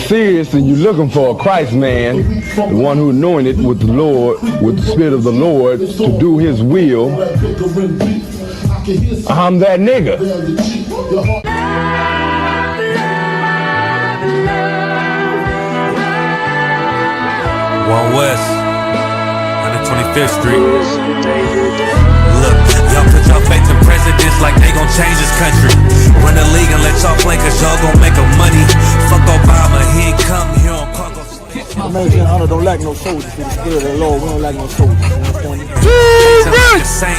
Serious, and you're looking for a Christ man, the one who's anointed with the Lord, with the Spirit of the Lord, to do His will. I'm that nigga. One West, 125th Street. Look, y'all put y'all faith in presidents like they gon' change this country. Run the league and let y'all play, cause y'all gon' make them money. Fuck Obama, he ain't come here on cargo. Amazing honor don't lack no soldiers. For the Spirit of the Lord, we don't lack no soldiers. Saint,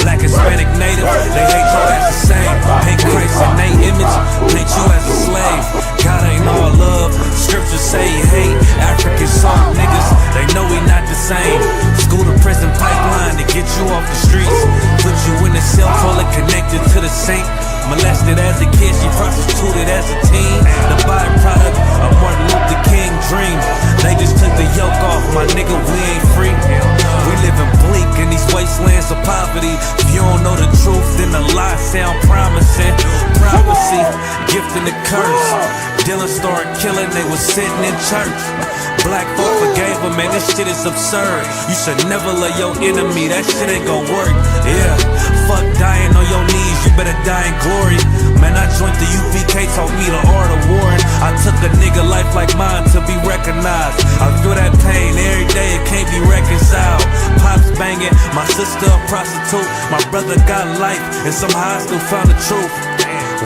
black, Hispanic, native, they hate y'all as the same. Hate Christ in they image, hate you as a slave. God ain't all love, scriptures say he hate African soft niggas, they know we not the same. School to prison pipeline to get you off the streets. Put you in the cell toilet connected to the saint. Molested as a kid, she prostituted as a teen. The byproduct of Martin Luther King dream. They just took the yoke off, my nigga, we ain't free. We living bleak in these wastelands of poverty. If you don't know the truth, then the lies sound promising. Prophecy, gift and the curse. Dylan started killing, they was sitting in church. Black folk forgave him, man, this shit is absurd. You should never love your enemy, that shit ain't gon' work. Yeah, fuck dying on your knees, you better die in glory. Man, I joined the UPK, taught me the art of warring. I took a nigga life like mine to be recognized. I feel that pain every day, it can't be reconciled. Pops banging, my sister a prostitute. My brother got life, and somehow I still found the truth.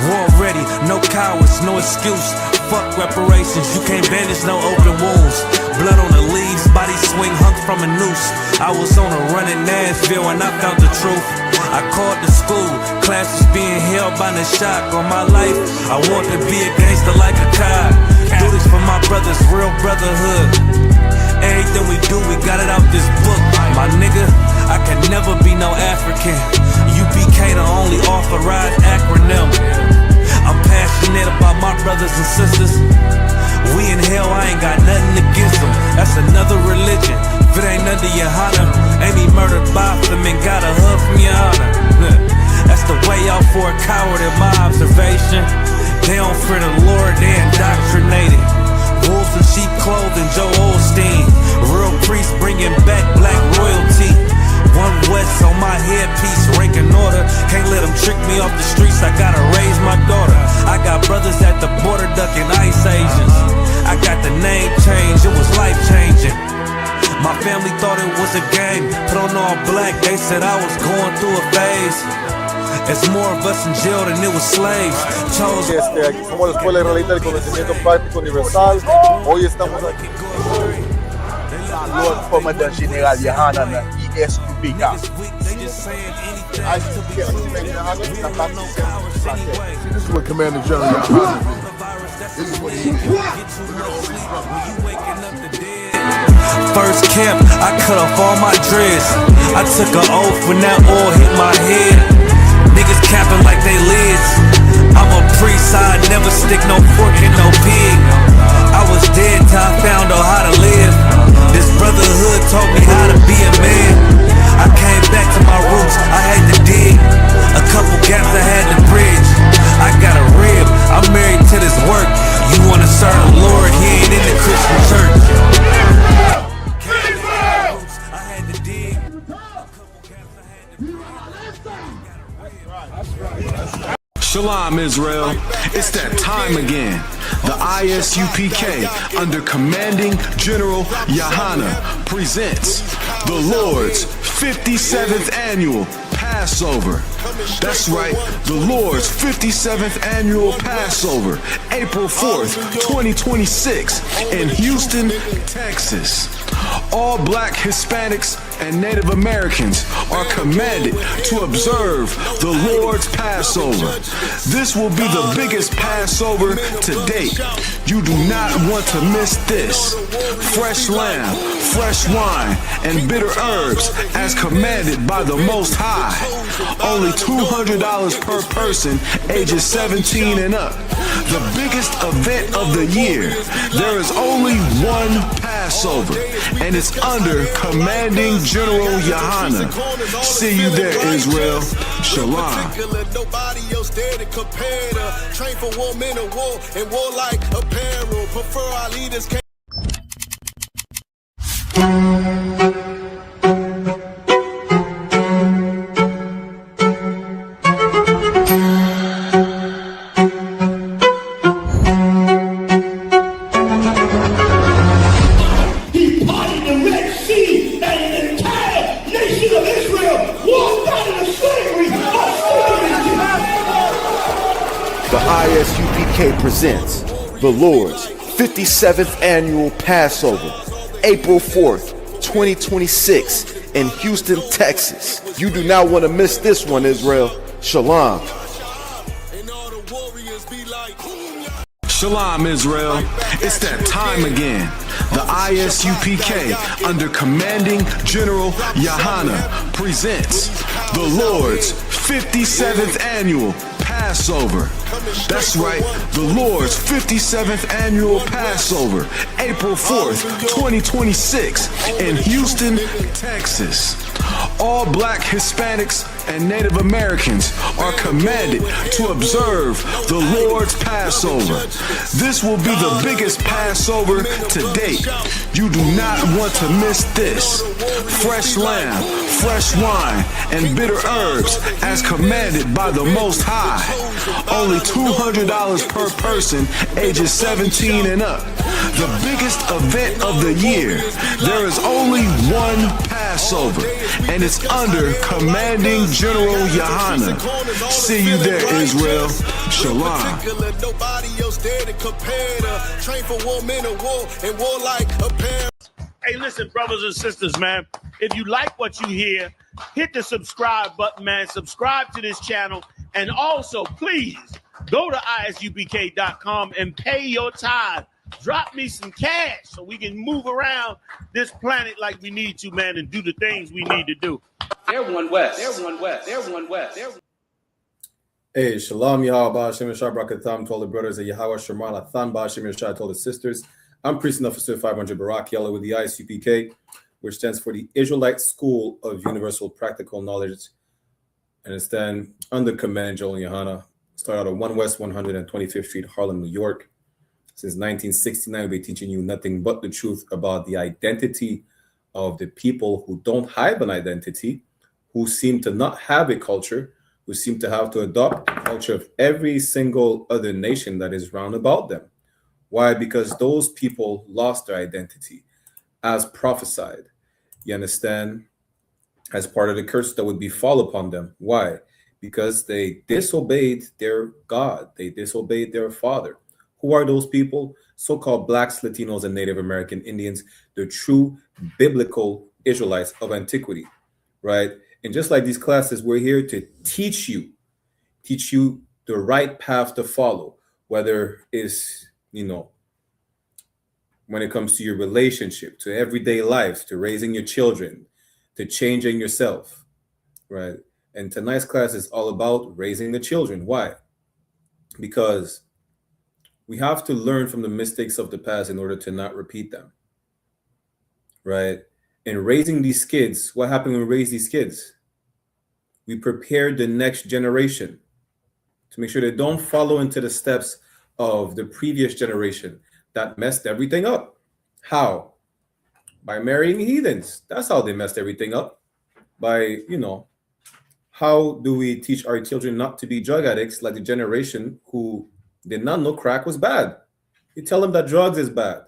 War ready, no cowards, no excuse. Fuck reparations, you can't bandage no open wounds. Blood on the leaves, body swing hung from a noose. I was on a run in Nashville and I found the truth. I called the school, classes being held by the shock on my life. I want to be a gangster like a cop. Do this for my brothers, real brotherhood. Everything we do, we got it out this book. My nigga, I can never be no African. UPK the only authorized acronym. I'm passionate about my brothers and sisters. We in hell, I ain't got nothing against them. That's another religion. If it ain't under YAHANNA, ain't he murdered by them and got a hug from YAHANNA. That's the way out for a coward in my observation. They don't fear the Lord, they indoctrinated. Wolves in sheep clothing, Joe Osteen. Real priests bringing back black royalty. One West on my headpiece, ranking order. Can't let them trick me off the streets, I gotta raise my daughter. I got brothers at the border ducking ICE agents. I got the name change, it was life changing. My family thought it was a game, put on all black, they said I was going through a phase. It's more of us in jail than it was slaves. Aquí somos la Escuela Israelita del Conocimiento Práctico Universal. Hoy estamos aquí. Lord Commandant General YAHANNA, I.S.U.P.K. I.S.U.P.K. This is what Commander General YAHANNA did. This is what he did. First camp, I cut off all my dreads. I took an oath when that oil hit my head. Niggas capping like they lids. I'm a priest, I never stick no fork in no pig. I was dead till I found out how to live. This brotherhood taught me how to be a man. I came back to my roots, I had to dig. A couple gaps I had to bridge. I got a rib, I'm married to this work. You wanna serve the Lord, he ain't in the Christian church. I had to dig. Shalom, Israel. It's that time again. The I.S.U.P.K. under Commanding General YAHANNA presents the Lord's 57th Annual Passover. That's right, the Lord's 57th Annual Passover, April 4th, 2026 in Houston, Texas. All black Hispanics and Native Americans are commanded to observe the Lord's Passover. This will be the biggest Passover to date. You do not want to miss this. Fresh lamb, fresh wine, and bitter herbs as commanded by the Most High. Only $200 per person ages 17 and up. The biggest event of the year. There is only one Passover, and it's under Commanding General YAHANNA. See you there, Israel. Shalom. Nobody else there to compare to. Train for war, men of war, and warlike apparel. Prefer our leaders. He parted the Red Sea, and the entire nation of Israel walked out of the slavery of slavery. The I.S.U.P.K. presents the Lord's 57th Annual Passover, April 4th, 2026 in Houston, Texas. You do not want to miss this one, Israel. Shalom. Shalom, Israel. It's that time again. The ISUPK, under Commanding General YAHANNA, presents the Lord's 57th Annual Passover. That's right, the Lord's 57th Annual Passover, April 4th, 2026 in Houston, Texas. All black, Hispanics, and Native Americans are commanded to observe the Lord's Passover. This will be the biggest Passover to date. You do not want to miss this. Fresh lamb, fresh wine, and bitter herbs as commanded by the Most High. Only $200 per person, ages 17 and up. The biggest event of the year. There is only one Passover, and it's under Commanding General YAHANNA. See you there, Israel. Shalom. Nobody else there to compare to. Train for war, men of war, and warlike apparel. Hey, listen, brothers and sisters, man. If you like what you hear, hit the subscribe button, man. Subscribe to this channel. And also, please, go to isupk.com and pay your tithe. Drop me some cash so we can move around this planet like we need to, man, and do the things we need to do. Everyone west. Everyone west. Everyone west. Hey, Shalom, Yahweh, Ba'ashem, Yeshua, Brakatham, to all the brothers of Yahweh, Shemar, Lathan, Ba'ashem, Yeshua, to all the sisters. I'm Priest and Officer 500 Barak Yellow with the I.S.U.P.K, which stands for the Israelite School of Universal Practical Knowledge, and it stands under Command General YAHANNA. Started out at 1 West 125th Street, Harlem, New York. Since 1969, we've been teaching you nothing but the truth about the identity of the people who don't have an identity, who seem to not have a culture, who seem to have to adopt the culture of every single other nation that is round about them. Why? Because those people lost their identity as prophesied. You understand? As part of the curse that would befall upon them. Why? Because they disobeyed their God. They disobeyed their father. Who are those people? So-called blacks, Latinos, and Native American Indians, the true biblical Israelites of antiquity, right? And just like these classes, we're here to teach you the right path to follow, whether it's, when it comes to your relationship, to everyday life, to raising your children, to changing yourself, right? And tonight's class is all about raising the children. Why? Because we have to learn from the mistakes of the past in order to not repeat them, right? In raising these kids, what happened when we raise these kids? We prepare the next generation to make sure they don't follow into the steps of the previous generation that messed everything up. How? By marrying heathens. That's how they messed everything up. By, how do we teach our children not to be drug addicts like the generation who did not know crack was bad? You tell them that drugs is bad.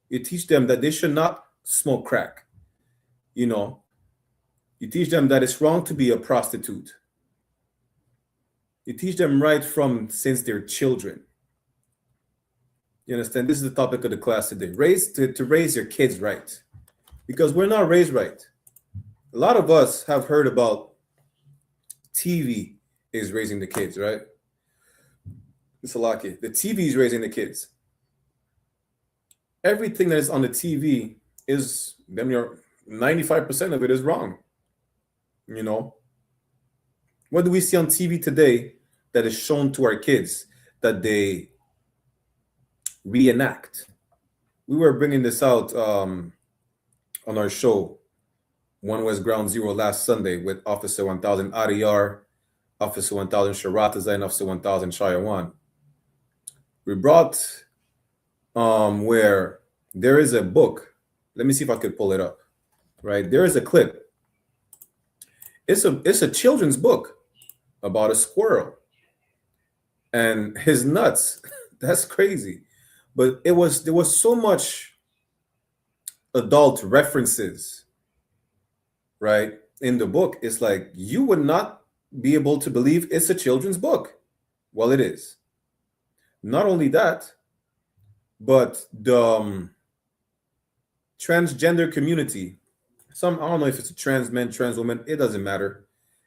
You teach them that they should not smoke crack. You teach them that it's wrong to be a prostitute. You teach them right from since they're children. You understand? This is the topic of the class today. To raise your kids right. Because we're not raised right. A lot of us have heard about TV is raising the kids, right? Mr. Lockie, the TV is raising the kids. Everything that is on the TV is, 95% of it is wrong. What do we see on TV today that is shown to our kids that they reenact? We were bringing this out on our show, 1 West Ground Zero, last Sunday with Officer 1000 Adiyar Officer 1000 Sharataza and Officer 1000 Shayawan. We brought where there is a book. Let me see if I could pull it up. Right, there is a clip. It's a children's book about a squirrel and his nuts. That's crazy. But there was so much adult references, right, in the book. It's like you would not be able to believe it's a children's book. Well, it is. Not only that, but the transgender community, I don't know if it's a trans man, trans woman, it doesn't matter.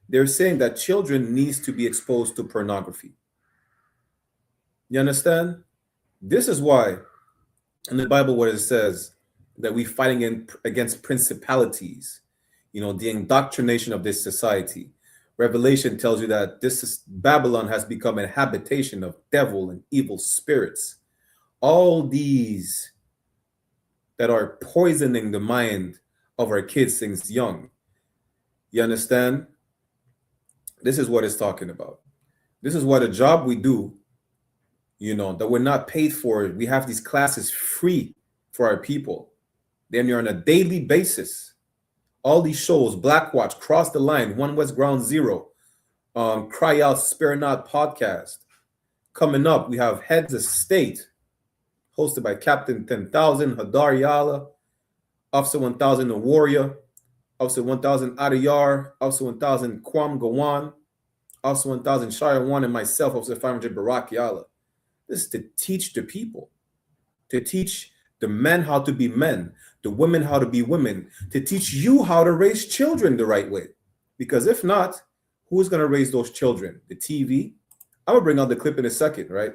They're saying that children needs to be exposed to pornography. You understand? This is why in the Bible where it says that we're fighting against principalities, the indoctrination of this society. Revelation tells you that Babylon has become a habitation of devil and evil spirits. All these that are poisoning the mind of our kids since young. You understand? This is what it's talking about. This is what a job we do, that we're not paid for. We have these classes free for our people. Then you're on a daily basis. All these shows, Black Watch, Cross the Line, One West Ground Zero, Cry Out, Spare Not podcast. Coming up, we have Heads of State, hosted by Captain 10,000, Hadar Yala, Officer 1000, The Warrior, Officer 1000, Adiyar, Officer 1000, Kwam Gawan, Officer 1000, Shire 1, and myself, Officer 500, Barak Yala. This is to teach the people, to teach the men how to be men, the women how to be women, to teach you how to raise children the right way. Because if not, who's going to raise those children? The TV? I'm going to bring out the clip in a second, right?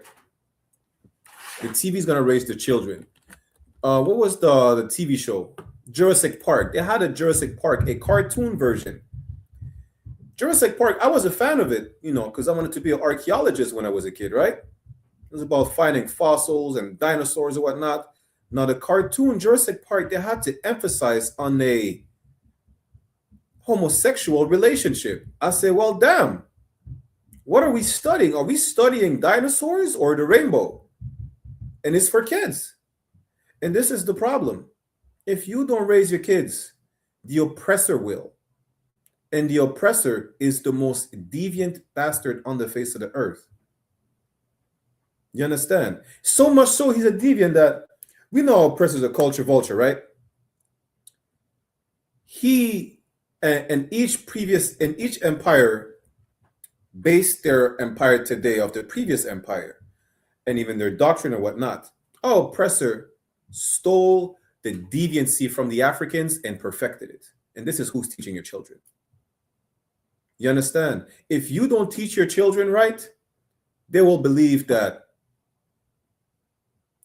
The TV is going to raise the children. What was the TV show? Jurassic Park. They had a Jurassic Park, a cartoon version. Jurassic Park, I was a fan of it, because I wanted to be an archaeologist when I was a kid, right? It was about finding fossils and dinosaurs and whatnot. Now, the cartoon Jurassic Park, they had to emphasize on a homosexual relationship. I say, well, damn, what are we studying? Are we studying dinosaurs or the rainbow? And it's for kids. And this is the problem. If you don't raise your kids, the oppressor will. And the oppressor is the most deviant bastard on the face of the earth. You understand? So much so he's a deviant that we know oppressor's a culture vulture, right? He and each empire based their empire today of the previous empire and even their doctrine or whatnot. Our oppressor stole the deviancy from the Africans and perfected it. And this is who's teaching your children. You understand? If you don't teach your children right, they will believe that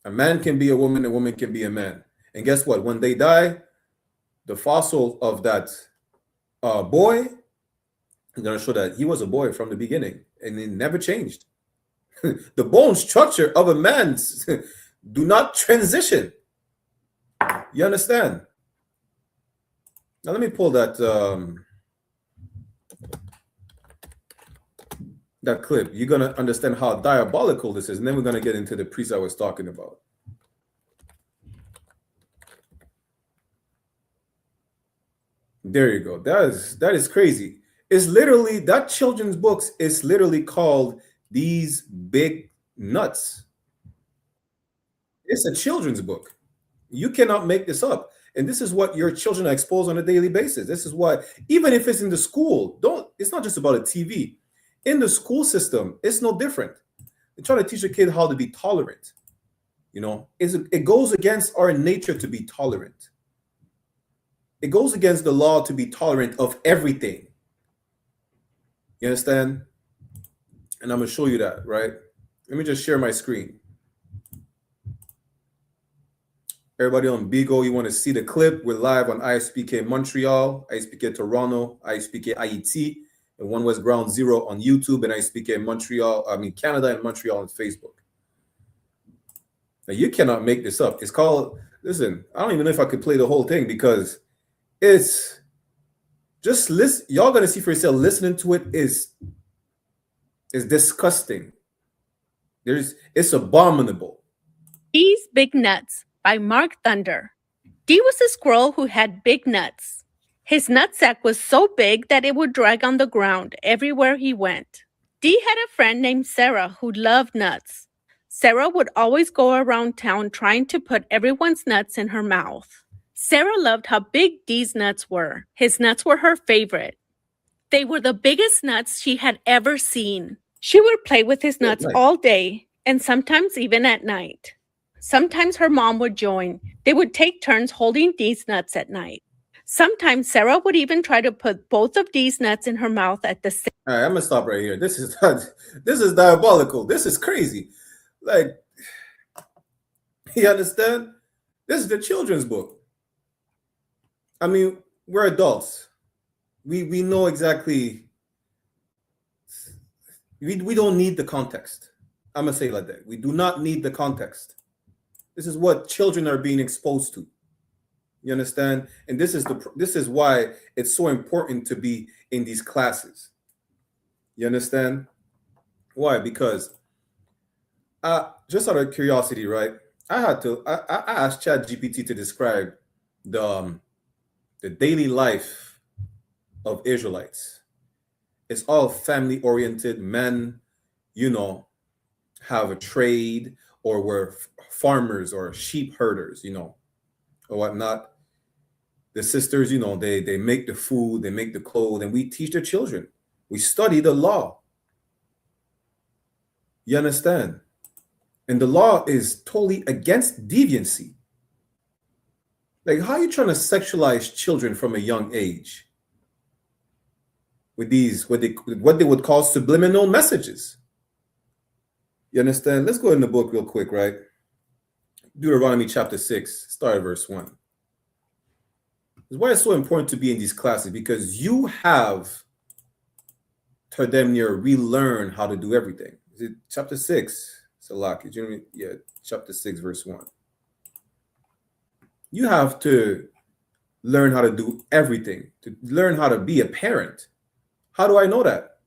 a man can be a woman can be a man. And guess what? When they die, the fossil of that boy is going to show that he was a boy from the beginning and it never changed. The bone structure of a man do not transition. You understand? Now let me pull that that clip. You're going to understand how diabolical this is, and then we're going to get into the priest I was talking about. There you go. That is crazy. It's literally, that children's books is literally called These Big Nuts. It's a children's book. You cannot make this up. And this is what your children are exposed on a daily basis. This is what, even if it's in the school, it's not just about a TV. In the school system, it's no different. They're trying to teach a kid how to be tolerant. It goes against our nature to be tolerant. It goes against the law to be tolerant of everything. You understand? And I'm going to show you that, right? Let me just share my screen. Everybody on Bigo, you want to see the clip? We're live on I.S.U.P.K Montreal, I.S.U.P.K Toronto, I.S.U.P.K IET, and One West Ground Zero on YouTube, and I.S.U.P.K Canada and Montreal on Facebook. Now, you cannot make this up. It's called, listen, I don't even know if I could play the whole thing because it's just listen. Y'all going to see for yourself. Listening to it is It's disgusting. It's abominable. Dee's Big Nuts by Mark Thunder. Dee was a squirrel who had big nuts. His nutsack was so big that it would drag on the ground everywhere he went. Dee had a friend named Sarah who loved nuts. Sarah would always go around town trying to put everyone's nuts in her mouth. Sarah loved how big Dee's nuts were. His nuts were her favorite. They were the biggest nuts she had ever seen. She would play with his nuts all day and sometimes even at night. Sometimes her mom would join. They would take turns holding Dee's nuts at night. Sometimes Sarah would even try to put both of Dee's nuts in her mouth at the same time. All right, I'm gonna stop right here. This is diabolical. This is crazy. Like, you understand? This is the children's book. I mean, we're adults. We know exactly. We don't need the context. I'm gonna say it like that. We do not need the context. This is what children are being exposed to. You understand? And this is why it's so important to be in these classes. You understand? Why? Because just out of curiosity, right? I asked ChatGPT to describe the daily life of Israelites. It's all family oriented. Men, have a trade or were farmers or sheep herders, or whatnot. The sisters, they make the food, they make the clothes, and we teach the children. We study the law. You understand? And the law is totally against deviancy. Like, how are you trying to sexualize children from a young age? With these, what they would call subliminal messages. You understand? Let's go in the book real quick, right? Deuteronomy chapter 6, start at verse 1. This is why it's so important to be in these classes, because you have to damn near relearn how to do everything. Is it chapter 6? Salaki, yeah, chapter 6, verse 1. You have to learn how to do everything, to learn how to be a parent. How do I know that?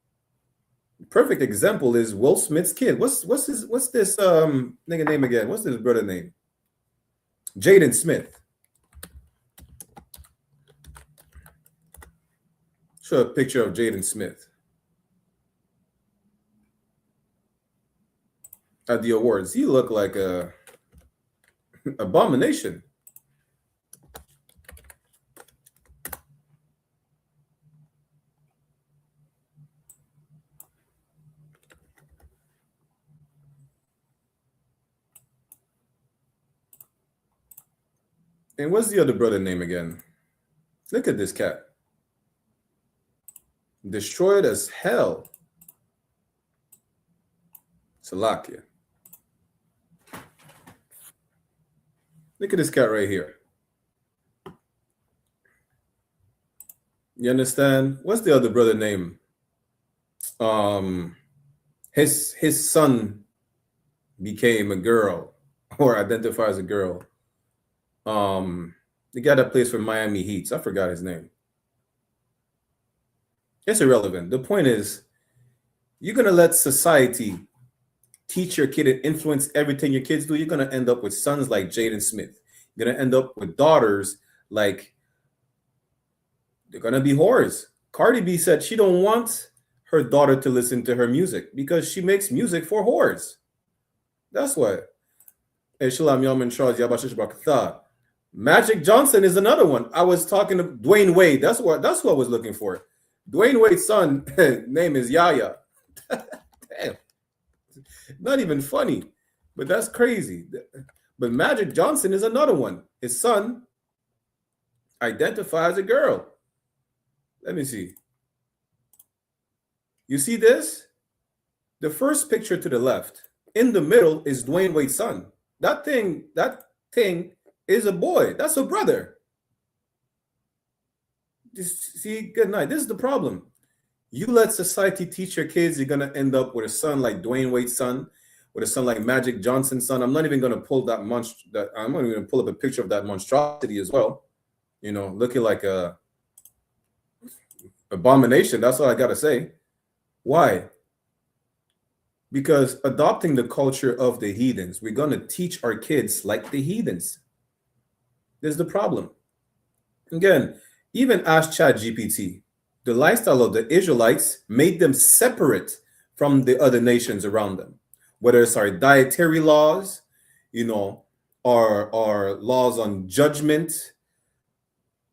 Perfect example is Will Smith's kid. What's this nigga name again? What's this brother name? Jaden Smith. Show a picture of Jaden Smith at the awards. He looked like a abomination. And what's the other brother name again? Look at this cat. Destroyed as hell. Salakia. Look at this cat right here. You understand? What's the other brother name? His son became a girl or identifies as a girl. The guy that plays for Miami Heat. I forgot his name. It's irrelevant. The point is, you're going to let society teach your kid and influence everything your kids do. You're going to end up with sons like Jaden Smith. You're going to end up with daughters like, they're going to be whores. Cardi B said she don't want her daughter to listen to her music because she makes music for whores. That's what. SHALAM, YAHANNA. Magic Johnson is another one. I was talking to Dwayne Wade. That's what I was looking for. Dwayne Wade's son name is Yahya. Damn. Not even funny, but that's crazy. But Magic Johnson is another one. His son identifies as a girl. Let me see. You see this? The first picture to the left. In the middle is Dwayne Wade's son. That thing is a boy. That's a brother. See, good night. This is the problem. You let society teach your kids, you're going to end up with a son like Dwayne Wade's son, with a son like Magic Johnson's son. I'm not even going to pull I'm not even going to pull up a picture of that monstrosity as well. Looking like a abomination. That's all I got to say. Why? Because adopting the culture of the heathens, we're going to teach our kids like the heathens. There's the problem. Again, even ask ChatGPT. The lifestyle of the Israelites made them separate from the other nations around them. Whether it's our dietary laws, or laws on judgment.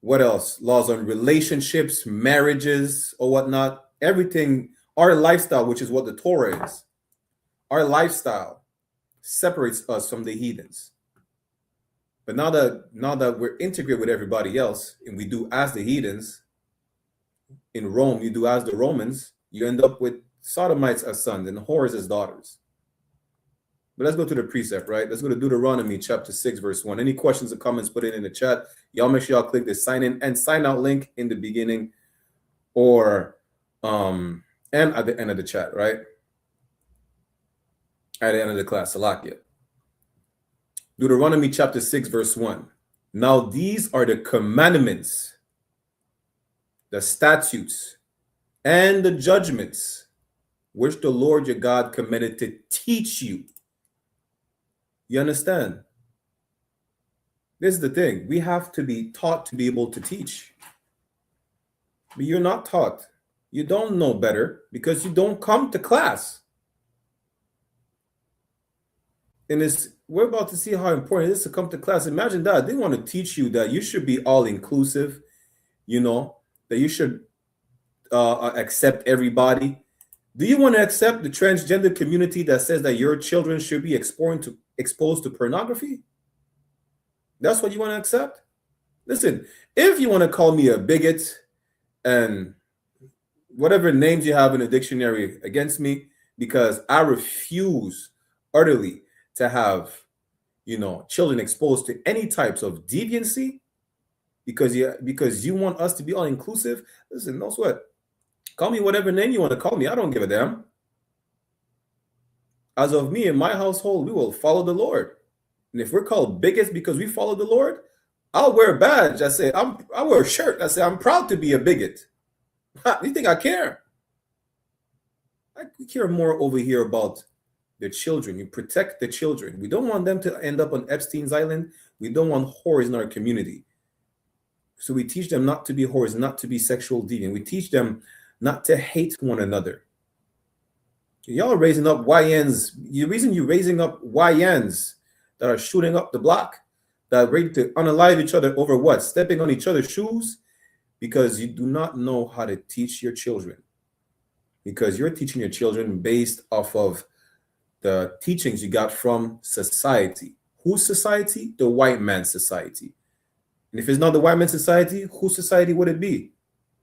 What else? Laws on relationships, marriages, or whatnot. Everything, our lifestyle, which is what the Torah is. Our lifestyle separates us from the heathens. But now that we're integrated with everybody else, and we do as the heathens, in Rome, you do as the Romans, you end up with sodomites as sons and whores as daughters. But let's go to the precept, right? Let's go to Deuteronomy chapter 6, verse 1. Any questions or comments, put it in the chat. Y'all make sure y'all click the sign in and sign out link in the beginning or and at the end of the chat, right? At the end of the class, Salakia. Deuteronomy chapter 6, verse 1. Now these are the commandments, the statutes, and the judgments which the Lord your God commanded to teach you. You understand? This is the thing. We have to be taught to be able to teach. But you're not taught. You don't know better because you don't come to class. And we're about to see how important it is to come to class. Imagine that. They want to teach you that you should be all inclusive, that you should accept everybody. Do you want to accept the transgender community that says that your children should be exposed to pornography? That's what you want to accept? Listen, if you want to call me a bigot and whatever names you have in the dictionary against me, because I refuse utterly to have, children exposed to any types of deviancy, because you want us to be all inclusive. Listen, no sweat. Call me whatever name you want to call me. I don't give a damn. As of me and my household, we will follow the Lord. And if we're called bigots because we follow the Lord, I'll wear a badge. I wear a shirt. I say, I'm proud to be a bigot. You think I care? I care more over here about the children. You protect the children. We don't want them to end up on Epstein's Island. We don't want whores in our community. So we teach them not to be whores, not to be sexual deviant. We teach them not to hate one another. Y'all are raising up YNs. The reason you're raising up YNs that are shooting up the block, that are ready to unalive each other over what? Stepping on each other's shoes? Because you do not know how to teach your children. Because you're teaching your children based off of the teachings you got from society. Whose society? The white man's society. And if it's not the white man's society, whose society would it be?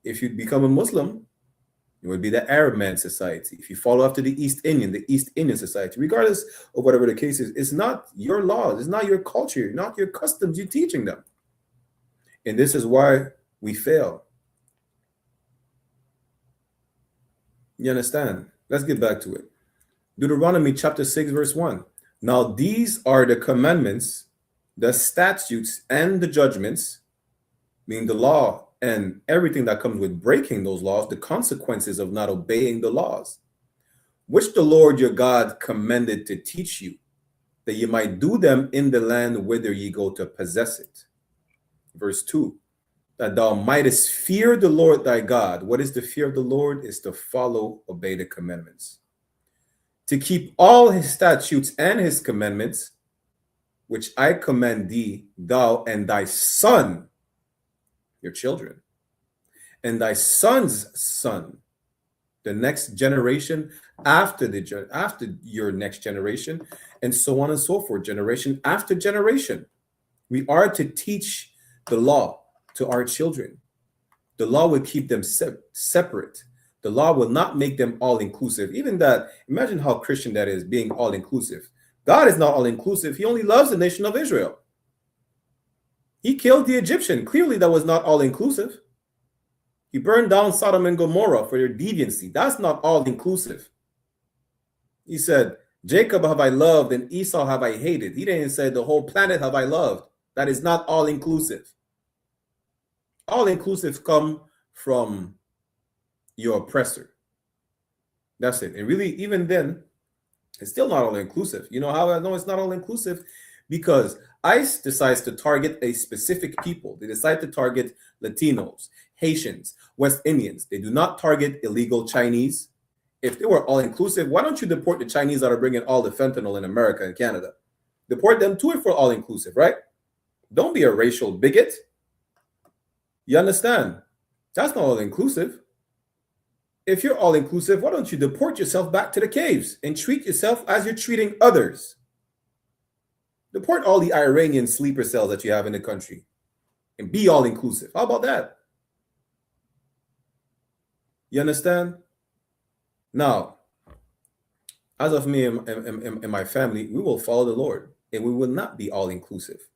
If you become a Muslim, it would be the Arab man's society. If you follow after the East Indian society. Regardless of whatever the case is, it's not your laws, it's not your culture, not your customs you're teaching them. And this is why we fail. You understand? Let's get back to it. Deuteronomy chapter 6, verse 1. Now these are the commandments, the statutes, and the judgments, meaning the law and everything that comes with breaking those laws, the consequences of not obeying the laws, which the Lord your God commanded to teach you, that you might do them in the land whither ye go to possess it. Verse 2. That thou mightest fear the Lord thy God. What is the fear of the Lord? Is to obey the commandments. To keep all his statutes and his commandments, which I command thee, thou and thy son, your children, and thy son's son, the next generation after your next generation, and so on and so forth, generation after generation. We are to teach the law to our children. The law will keep them separate. The law will not make them all-inclusive. Even that, imagine how Christian that is, being all-inclusive. God is not all-inclusive. He only loves the nation of Israel. He killed the Egyptian. Clearly, that was not all-inclusive. He burned down Sodom and Gomorrah for their deviancy. That's not all-inclusive. He said, Jacob have I loved and Esau have I hated. He didn't say the whole planet have I loved. That is not all-inclusive. All-inclusive come from your oppressor. That's it. And really, even then, It's still not all inclusive. You know how I know it's not all inclusive? Because ICE decides to target a specific people. They decide to target Latinos, Haitians, West Indians. They do not target illegal Chinese. If they were all inclusive, why don't you deport the Chinese that are bringing all the fentanyl in America and Canada? Deport them too if we're all inclusive, right? Don't be a racial bigot. You understand? That's not all inclusive. If you're all inclusive, why don't you deport yourself back to the caves and treat yourself as you're treating others? Deport all the Iranian sleeper cells that you have in the country and be all inclusive. How about that? You understand? Now, as of me and my family, we will follow the Lord and we will not be all inclusive.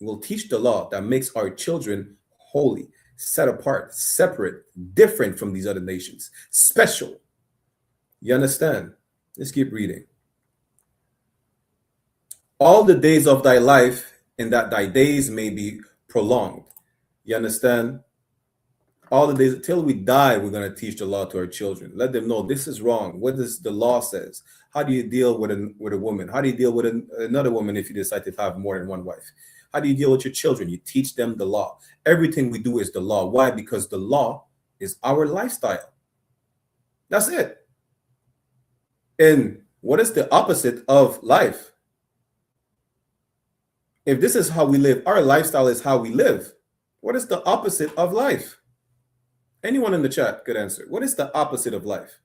We will teach the law that makes our children holy, set apart, separate, different from these other nations, special. You understand? Let's keep reading. All the days of thy life, and that thy days may be prolonged. You understand? All the days till we die, we're going to teach the law to our children. Let them know this is wrong. What does the law says? How do you deal with a woman? How do you deal with another woman if you decide to have more than one wife? How do you deal with your children? You teach them the law. Everything we do is the law. Why? Because the law is our lifestyle. That's it. And what is the opposite of life? If this is how we live, our lifestyle is how we live. What is the opposite of life? Anyone in the chat could answer. What is the opposite of life?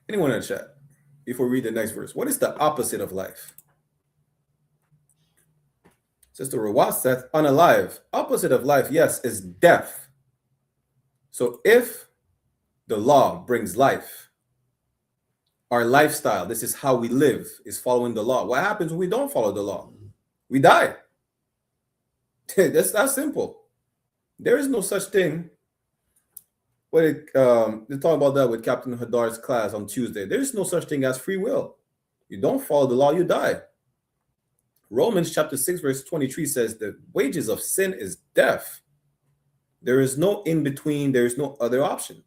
Anyone in the chat? Before we read the next verse, what is the opposite of life? Sister Rawat says, unalive. Opposite of life, yes, is death. So if the law brings life, our lifestyle, this is how we live, is following the law. What happens when we don't follow the law? We die. That's that simple. There is no such thing. They talk about that with Captain Hadar's class on Tuesday. There is no such thing as free will. You don't follow the law, you die. Romans chapter 6 verse 23 says the wages of sin is death. There is no in between. There is no other option.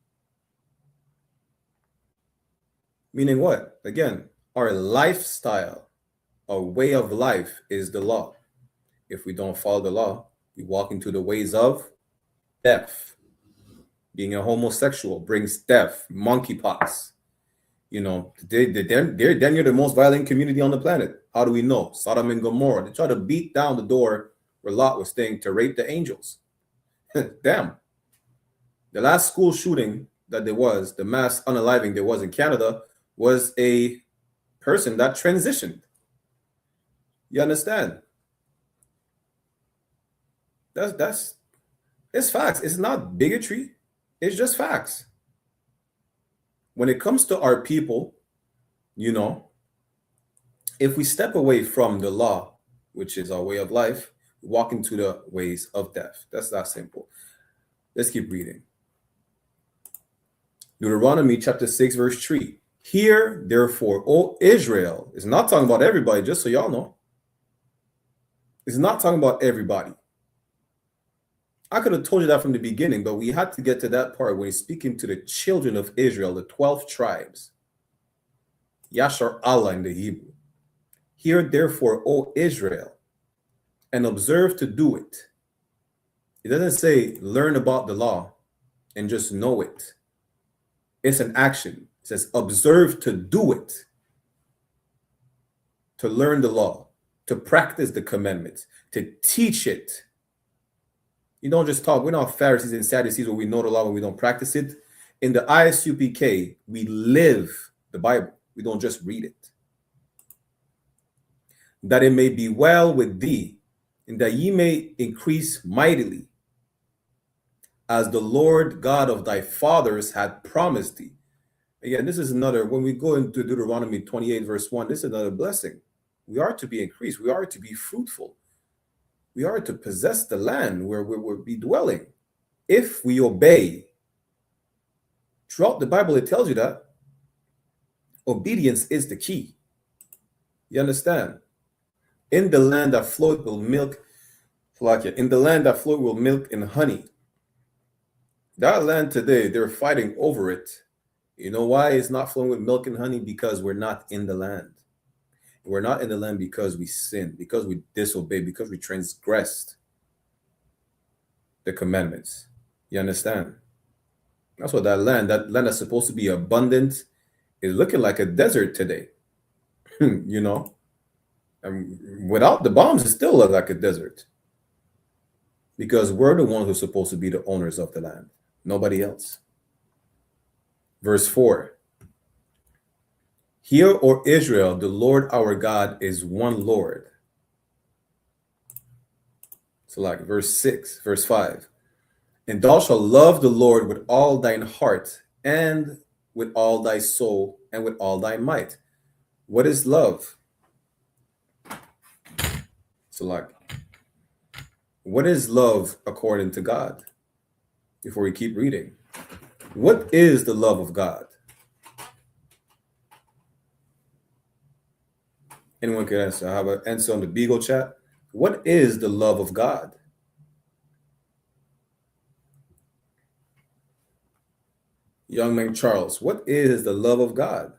Meaning what? Again, our lifestyle, our way of life is the law. If we don't follow the law, we walk into the ways of death. Being a homosexual brings death, monkeypox. You know, then you're the most violent community on the planet. How do we know? Sodom and Gomorrah. They tried to beat down the door where Lot was staying to rape the angels. Damn. The last school shooting that there was, the mass unaliving there was in Canada, was a person that transitioned. You understand? It's facts. It's not bigotry. It's just facts. When it comes to our people, you know, if we step away from the law, which is our way of life, we walk into the ways of death. That's that simple. Let's keep reading. Deuteronomy chapter 6, verse 3. Hear, therefore, O Israel, is not talking about everybody, just so y'all know. It's not talking about everybody. I could have told you that from the beginning, but we had to get to that part when he's speaking to the children of Israel, the 12 tribes. Yashar Allah in the Hebrew. Hear therefore, O Israel, and observe to do it. It doesn't say learn about the law and just know it. It's an action. It says observe to do it. To learn the law, to practice the commandments, to teach it. You don't just talk. We're not Pharisees and Sadducees where we know the law and we don't practice it. In the I.S.U.P.K, we live the Bible. We don't just read it. That it may be well with thee, and that ye may increase mightily, as the Lord God of thy fathers had promised thee. Again, this is another, when we go into Deuteronomy 28, verse 1, this is another blessing. We are to be increased. We are to be fruitful. We are to possess the land where we will be dwelling. If we obey, throughout the Bible, it tells you that obedience is the key. You understand? In the land that floweth with milk, in the land that floweth with milk and honey, That land today, they're fighting over it. You know why it's not flowing with milk and honey? Because we're not in the land. We're not in the land because we sinned, because we disobeyed, because we transgressed the commandments. You understand? That's what that land that's supposed to be abundant, is looking like a desert today. You know? And without the bombs, it still looks like a desert. Because we're the ones who's supposed to be the owners of the land, nobody else. Verse 4. Hear, O Israel, the Lord our God is one Lord. So like verse 5. And thou shalt love the Lord with all thine heart and with all thy soul and with all thy might. What is love? So like, what is love according to God? Before we keep reading. What is the love of God? Anyone can answer. I have an answer on the Beagle chat. What is the love of God? Young man Charles, what is the love of God?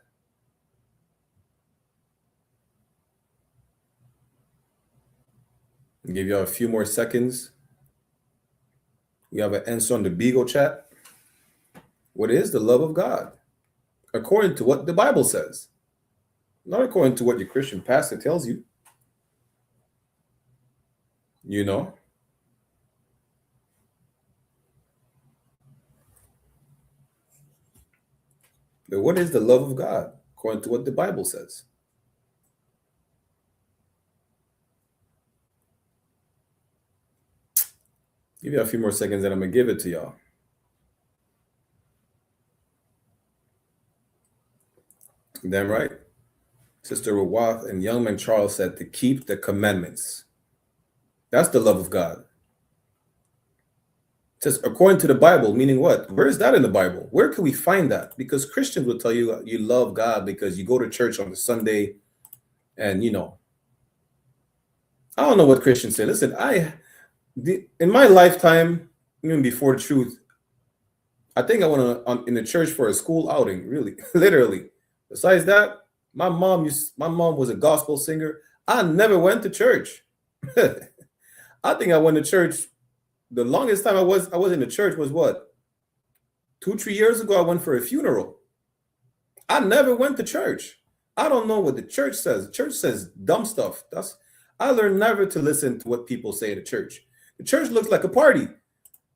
I'll give you a few more seconds. We have an answer on the Beagle chat. What is the love of God? According to what the Bible says. Not according to what your Christian pastor tells you. You know? But what is the love of God? According to what the Bible says. Give you a few more seconds and I'm going to give it to y'all. Damn right. Sister Rawath and young man Charles said to keep the commandments. That's the love of God. It says according to the Bible, meaning what? Where is that in the Bible? Where can we find that? Because Christians will tell you you love God because you go to church on a Sunday and, you know, I don't know what Christians say. Listen, in my lifetime, even before the truth, I think I went in the church for a school outing, really, literally. Besides that, my mom was a gospel singer. I never went to church. I think I went to church. The longest time I was in the church was what? 2-3 years ago, I went for a funeral. I never went to church. I don't know what the church says. The church says dumb stuff. I learned never to listen to what people say at church. The church looks like a party.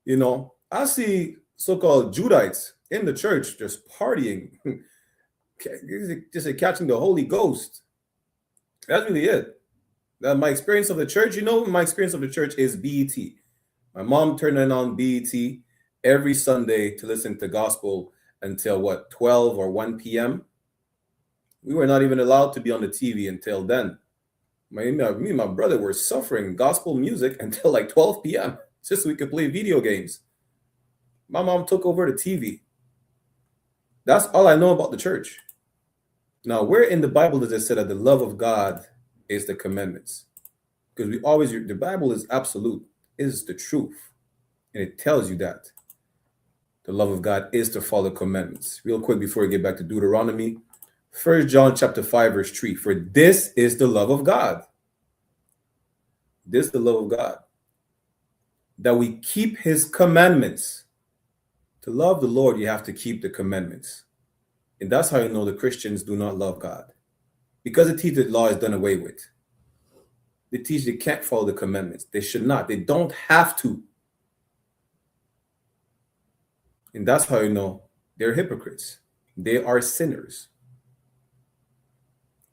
You know, I see so-called Judites in the church just partying, just catching the Holy Ghost. That's really it. My experience of the church, my experience of the church is BET. My mom turned on BET every Sunday to listen to gospel until what, 12 or 1 p.m. We were not even allowed to be on the TV until then. Me and my brother were suffering gospel music until like 12 p.m. just so we could play video games. My mom took over the TV. That's all I know about the church. Now, where in the Bible does it say that the love of God is the commandments? Because the Bible is absolute, is the truth. And it tells you that the love of God is to follow commandments. Real quick before we get back to Deuteronomy, 1 John chapter 5, verse 3. For this is the love of God. This is the love of God. That we keep his commandments. To love the Lord, you have to keep the commandments. And that's how you know the Christians do not love God. Because they teach that law is done away with. They teach they can't follow the commandments. They should not. They don't have to. And that's how you know they're hypocrites. They are sinners.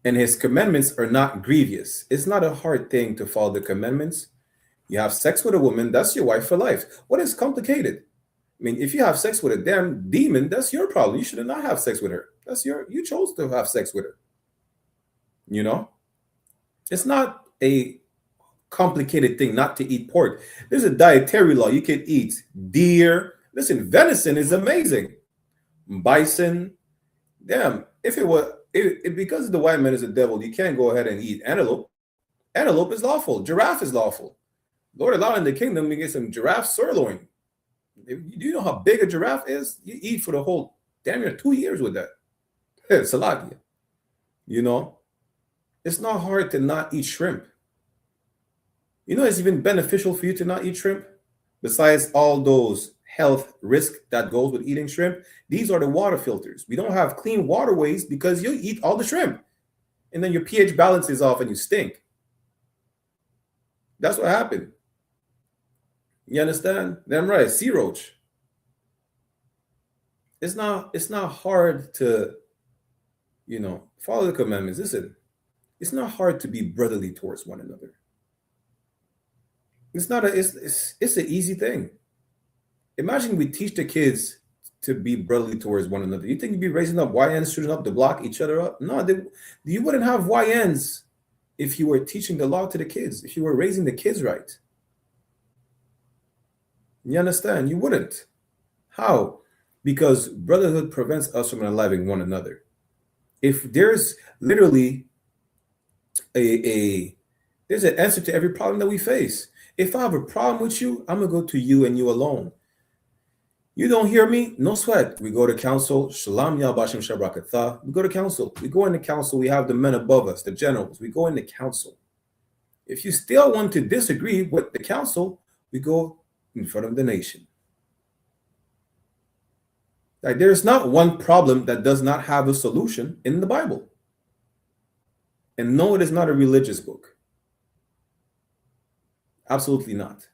And his commandments are not grievous. It's not a hard thing to follow the commandments. You have sex with a woman, that's your wife for life. What is complicated? I mean, if you have sex with a damn demon, that's your problem. You should not have sex with her. You chose to have sex with her. You know? It's not a complicated thing not to eat pork. There's a dietary law. You can eat deer. Listen, venison is amazing. Bison. Damn, because the white man is a devil, you can't go ahead and eat antelope. Antelope is lawful. Giraffe is lawful. Lord, allow in the kingdom we get some giraffe sirloin. Do you know how big a giraffe is? You eat for the whole damn near 2 years with that. Salakia. You know, it's not hard to not eat shrimp. You know, it's even beneficial for you to not eat shrimp. Besides all those health risks that goes with eating shrimp, these are the water filters. We don't have clean waterways because you eat all the shrimp, and then your pH balance is off and you stink. That's what happened. You understand? Damn right. Sea roach. It's not hard to, you know, follow the commandments. Listen, it's not hard to be brotherly towards one another. It's an easy thing. Imagine we teach the kids to be brotherly towards one another. You think you'd be raising up YNs shooting up to block each other up? No, you wouldn't have YNs if you were teaching the law to the kids, if you were raising the kids right. You understand? You wouldn't. How? Because brotherhood prevents us from unaliving one another. If there's literally there's an answer to every problem that we face. If I have a problem with you, I'm going to go to you and you alone. You don't hear me? No sweat. We go to council. Shalom Yabashim Shabrakatha. We go to council. We go into council. We have the men above us, the generals. We go into council. If you still want to disagree with the council, we go in front of the nation. Like, there's not one problem that does not have a solution in the Bible. And no, it is not a religious book. Absolutely not.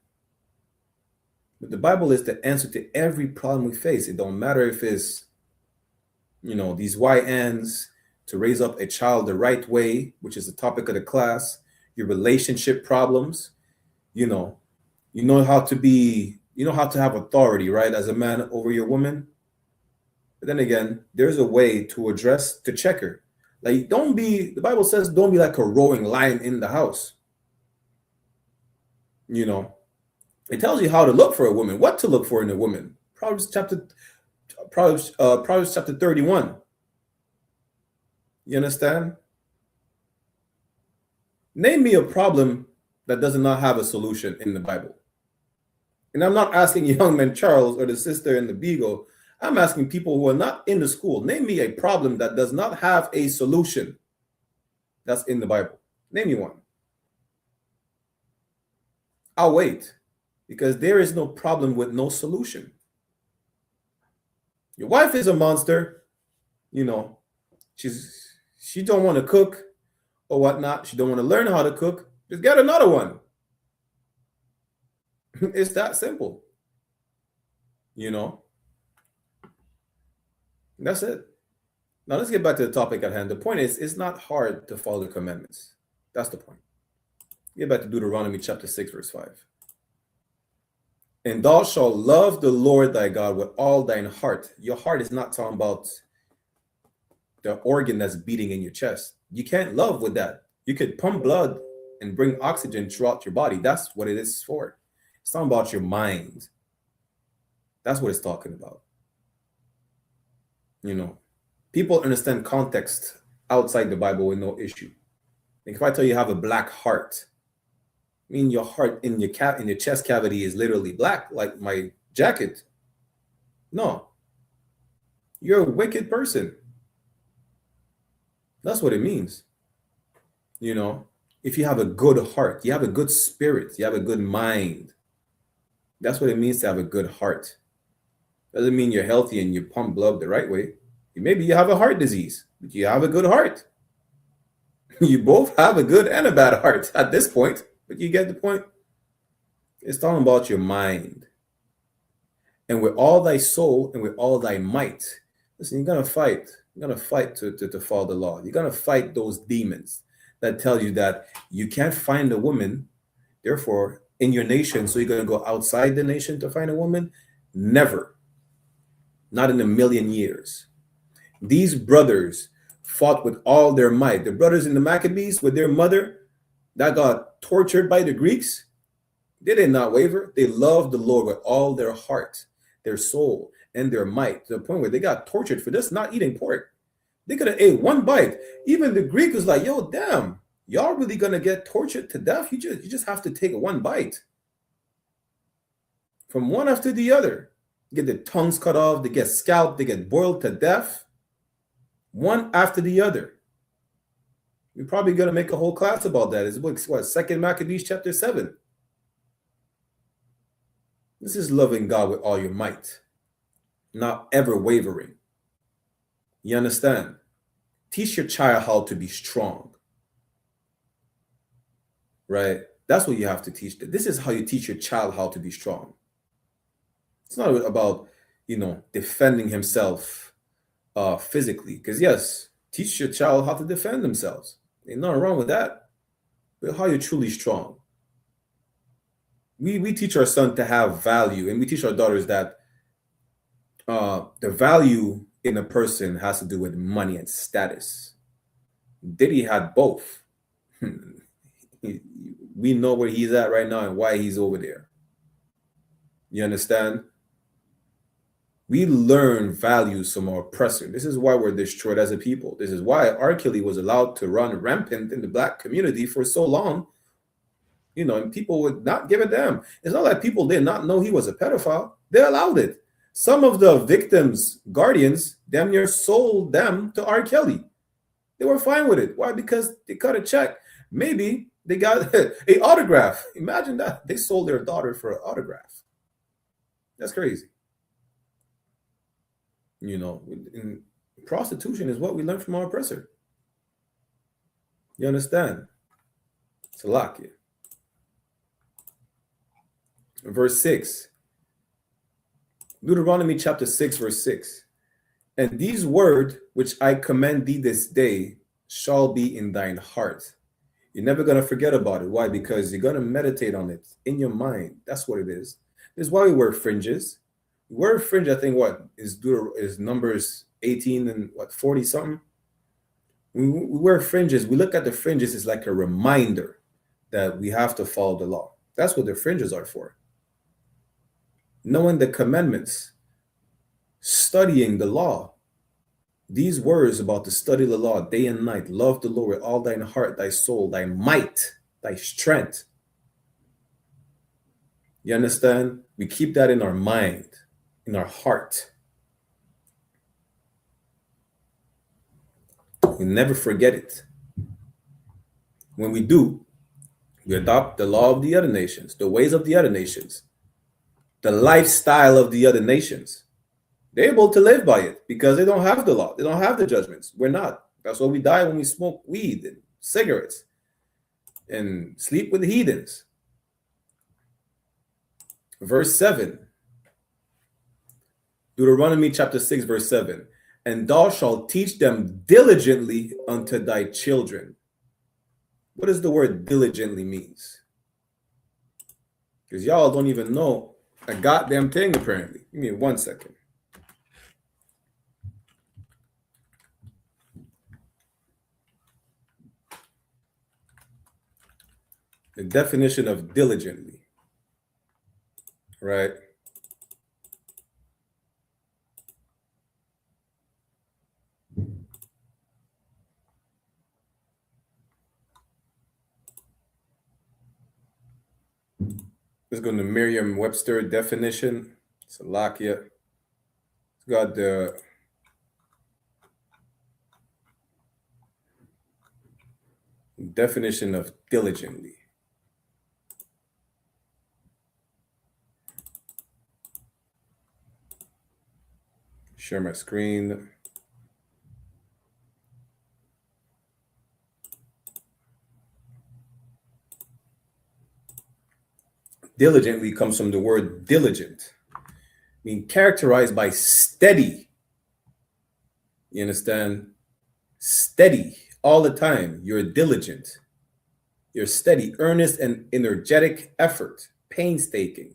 But the Bible is the answer to every problem we face. It don't matter if it's, you know, these YNs to raise up a child the right way, which is the topic of the class, your relationship problems, you know how to have authority, right, as a man over your woman. But then again, there's a way to check her. Like, the Bible says, don't be like a roaring lion in the house. You know, it tells you how to look for a woman, what to look for in a woman. Proverbs chapter 31. You understand? Name me a problem that does not have a solution in the Bible. And I'm not asking young man Charles or the sister in the Beagle. I'm asking people who are not in the school. Name me a problem that does not have a solution that's in the Bible. Name me one. I'll wait, because there is no problem with no solution. Your wife is a monster. You know, she don't want to cook or whatnot. She don't want to learn how to cook. Just get another one. It's that simple. You know, that's it. Now let's get back to the topic at hand. The point is, it's not hard to follow the commandments. That's the point. Get back to Deuteronomy chapter 6, verse 5. And thou shalt love the Lord thy God with all thine heart. Your heart is not talking about the organ that's beating in your chest. You can't love with that. You could pump blood and bring oxygen throughout your body. That's what it is for. It's talking about your mind. That's what it's talking about. You know, people understand context outside the Bible with no issue. Like, if I tell you have a black heart, I mean, your heart in your chest cavity is literally black, like my jacket. No. You're a wicked person. That's what it means. You know, if you have a good heart, you have a good spirit, you have a good mind. That's what it means to have a good heart. Doesn't mean you're healthy and you pump blood the right way. Maybe you have a heart disease, but you have a good heart. You both have a good and a bad heart at this point. But you get the point. It's talking about your mind. And with all thy soul and with all thy might. Listen, you're going to fight. You're going to fight to follow the law. You're going to fight those demons that tell you that you can't find a woman, therefore, in your nation. So you're going to go outside the nation to find a woman? Never. Not in a million years. These brothers fought with all their might. The brothers in the Maccabees with their mother that got tortured by the Greeks, they did not waver. They loved the Lord with all their heart, their soul, and their might, to the point where they got tortured for just not eating pork. They could have ate one bite. Even the Greek was like, yo, damn, y'all really gonna get tortured to death? You just have to take one bite. From one after the other. get their tongues cut off, they get scalped, they get boiled to death, one after the other. We're probably going to make a whole class about that. It's what, 2 Maccabees chapter 7. This is loving God with all your might, not ever wavering. You understand? Teach your child how to be strong. Right? That's what you have to teach them. This is how you teach your child how to be strong. It's not about, defending himself physically. Because yes, teach your child how to defend themselves. There's nothing wrong with that. But how you're truly strong. We teach our son to have value, and we teach our daughters that the value in a person has to do with money and status. Diddy had both. We know where he's at right now and why he's over there. You understand? We learn values from our oppressor. This is why we're destroyed as a people. This is why R. Kelly was allowed to run rampant in the black community for so long. And people would not give a damn. It's not like people did not know he was a pedophile. They allowed it. Some of the victims' guardians damn near sold them to R. Kelly. They were fine with it. Why? Because they cut a check. Maybe they got an autograph. Imagine that. They sold their daughter for an autograph. That's crazy. And prostitution is what we learn from our oppressor. You understand? Salakia. Verse 6. Deuteronomy chapter 6, verse 6. And these words which I command thee this day shall be in thine heart. You're never going to forget about it. Why? Because you're going to meditate on it in your mind. That's what it is. This is why we wear fringes. We wear fringe, I think, is Numbers 18 and 40 something. We wear fringes. We look at the fringes as like a reminder that we have to follow the law. That's what the fringes are for. Knowing the commandments, studying the law. These words about to study the law day and night. Love the Lord with all thine heart, thy soul, thy might, thy strength. You understand? We keep that in our mind, in our heart. We never forget it. When we do, we adopt the law of the other nations, the ways of the other nations, the lifestyle of the other nations. They're able to live by it because they don't have the law. They don't have the judgments. We're not. That's why we die when we smoke weed and cigarettes and sleep with the heathens. Verse 7. Deuteronomy chapter 6, verse 7. And thou shalt teach them diligently unto thy children. What does the word diligently means? Because y'all don't even know a goddamn thing, apparently. Give me 1 second. The definition of diligently, right? Let's go to Merriam-Webster definition. Salakia. It's got the definition of diligently. Share my screen. Diligently comes from the word diligent, meaning characterized by steady. You understand? Steady all the time. You're diligent. You're steady, earnest, and energetic effort, painstaking.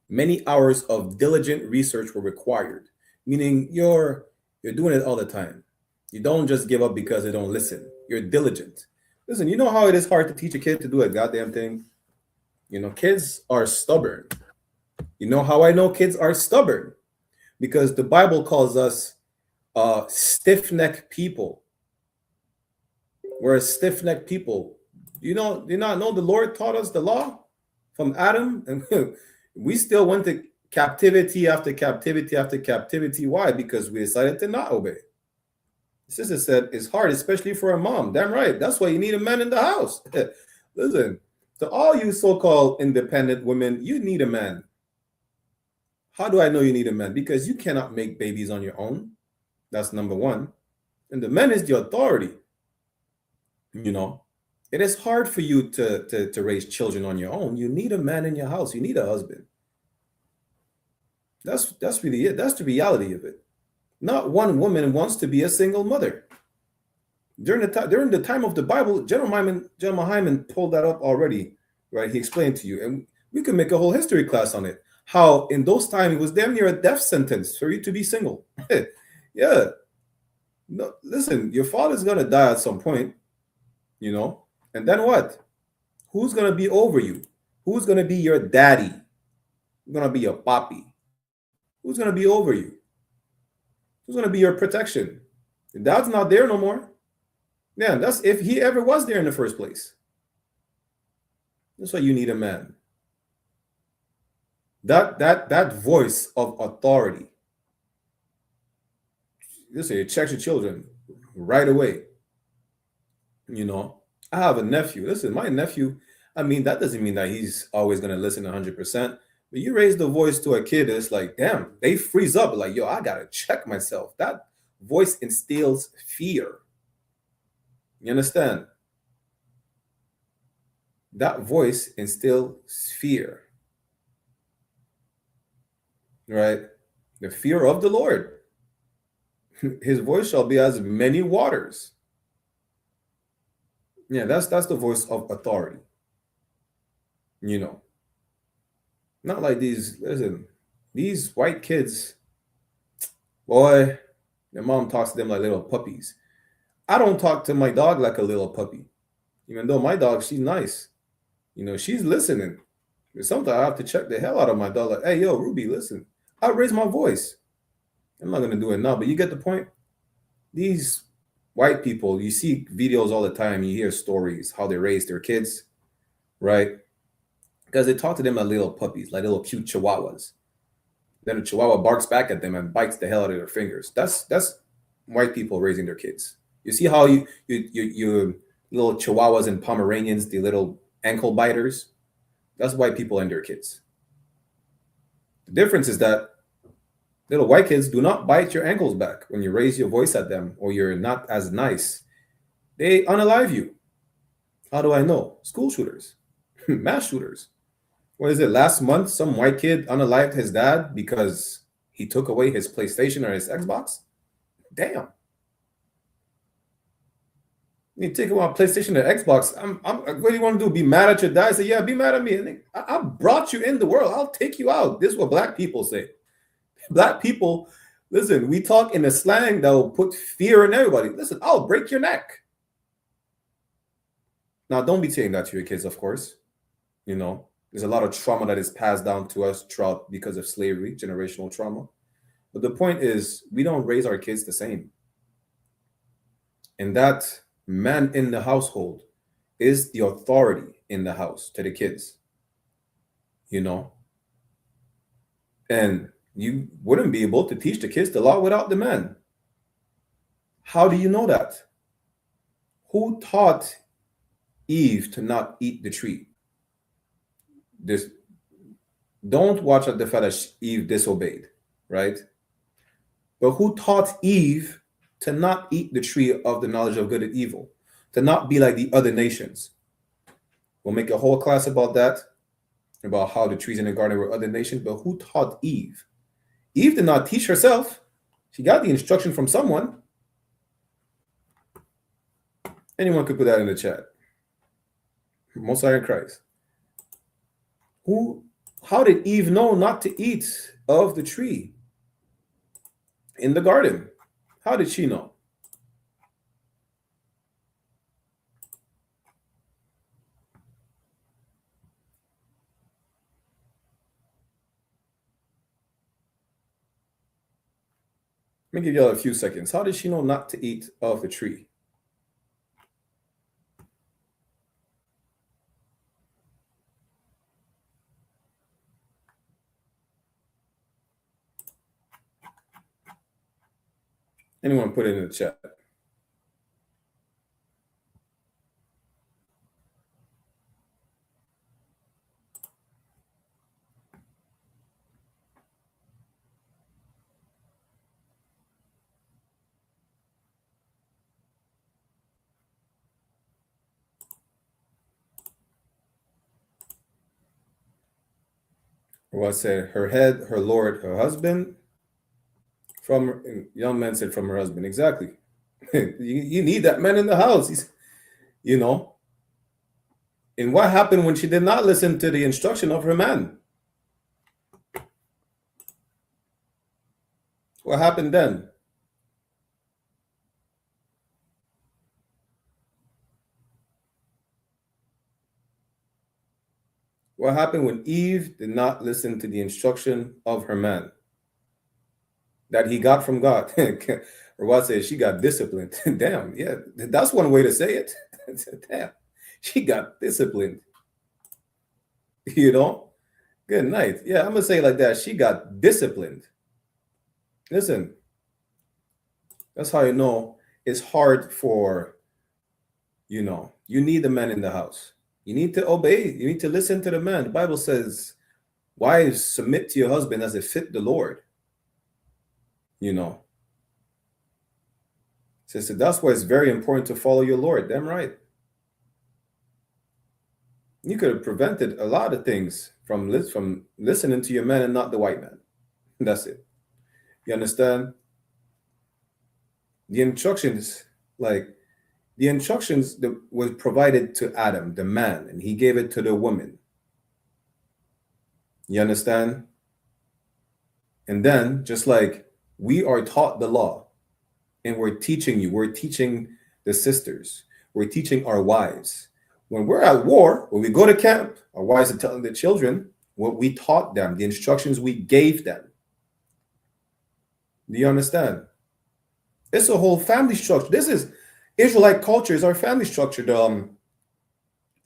Many hours of diligent research were required, meaning you're doing it all the time. You don't just give up because they don't listen. You're diligent. Listen, you know how it is hard to teach a kid to do a goddamn thing? Kids are stubborn. You know how I know kids are stubborn? Because the Bible calls us stiff-necked people. We're a stiff-necked people. Do you not know the Lord taught us the law from Adam? And we still went to captivity after captivity after captivity. Why? Because we decided to not obey. The sister said it's hard, especially for a mom. Damn right. That's why you need a man in the house. Listen, to all you so-called independent women, you need a man. How do I know you need a man? Because you cannot make babies on your own. That's number one. And the man is the authority. You know, it is hard for you to raise children on your own. You need a man in your house. You need a husband. That's really it. That's the reality of it. Not one woman wants to be a single mother. During the time of the Bible, General Hyman pulled that up already, right? He explained to you, and we could make a whole history class on it. How in those times it was damn near a death sentence for you to be single. Yeah. No, listen, your father's gonna die at some point, you know, and then what? Who's gonna be over you? Who's gonna be your daddy? Who's gonna be your papi? Who's gonna be over you? Who's gonna be your protection? Your dad's not there no more. Yeah, that's if he ever was there in the first place. That's why you need a man. That voice of authority. Listen, it checks your children right away. You know, I have a nephew. Listen, my nephew, I mean, that doesn't mean that he's always going to listen 100%. But you raise the voice to a kid, it's like, damn, they freeze up. Like, yo, I got to check myself. That voice instills fear. You understand? That voice instills fear. Right? The fear of the Lord. His voice shall be as many waters. Yeah, that's the voice of authority. You know. Not like these, listen, these white kids, boy, their mom talks to them like little puppies. I don't talk to my dog like a little puppy. Even though my dog, she's nice. You know, she's listening. But sometimes I have to check the hell out of my dog. Like, hey, yo, Ruby, listen. I raise my voice. I'm not going to do it now, but you get the point. These white people, you see videos all the time. You hear stories, how they raise their kids, right? Because they talk to them like little puppies, like little cute chihuahuas. Then a chihuahua barks back at them and bites the hell out of their fingers. That's white people raising their kids. You see how you little chihuahuas and Pomeranians, the little ankle biters, that's white people and their kids. The difference is that little white kids do not bite your ankles back when you raise your voice at them or you're not as nice. They unalive you. How do I know? School shooters, mass shooters. What is it? Last month, some white kid unalived his dad because he took away his PlayStation or his Xbox. Damn. You take away my PlayStation or Xbox. What do you want to do? Be mad at your dad? I say, yeah, be mad at me. And I brought you in the world. I'll take you out. This is what black people say. Black people, listen, we talk in a slang that will put fear in everybody. Listen, I'll break your neck. Now, don't be saying that to your kids, of course. You know, there's a lot of trauma that is passed down to us throughout because of slavery, generational trauma. But the point is, we don't raise our kids the same. And that man in the household is the authority in the house to the kids. You know? And you wouldn't be able to teach the kids the law without the man. How do you know that? Who taught Eve to not eat the tree? Don't watch at the fact that Eve disobeyed, right? But who taught Eve to not eat the tree of the knowledge of good and evil, to not be like the other nations? We'll make a whole class about that, about how the trees in the garden were other nations, but who taught Eve? Eve did not teach herself. She got the instruction from someone. Anyone could put that in the chat. Most High in Christ. How did Eve know not to eat of the tree in the garden? How did she know? Let me give y'all a few seconds. How did she know not to eat of the tree? Anyone put it in the chat? What said her head, her lord, her husband? From young man said from her husband. Exactly. you need that man in the house. He's, you know. And what happened when she did not listen to the instruction of her man? What happened then? What happened when Eve did not listen to the instruction of her man that he got from God? Or what says she got disciplined? Damn, yeah, that's one way to say it. Damn, she got disciplined. You know, good night. Yeah, I'm gonna say it like that. She got disciplined. Listen, that's how you know it's hard for, you know, you need the man in the house. You need to obey. You need to listen to the man. The Bible says, wives, submit to your husband as it fit the Lord. You know. So that's why it's very important to follow your Lord. Damn right. You could have prevented a lot of things from listening to your man and not the white man. That's it. You understand? The instructions, that was provided to Adam, the man, and he gave it to the woman. You understand? And then, just like we are taught the law, and we're teaching the sisters, we're teaching our wives. When we're at war, when we go to camp, our wives are telling the children what we taught them, the instructions we gave them. Do you understand? It's a whole family structure. This is Israelite culture, is our family structure.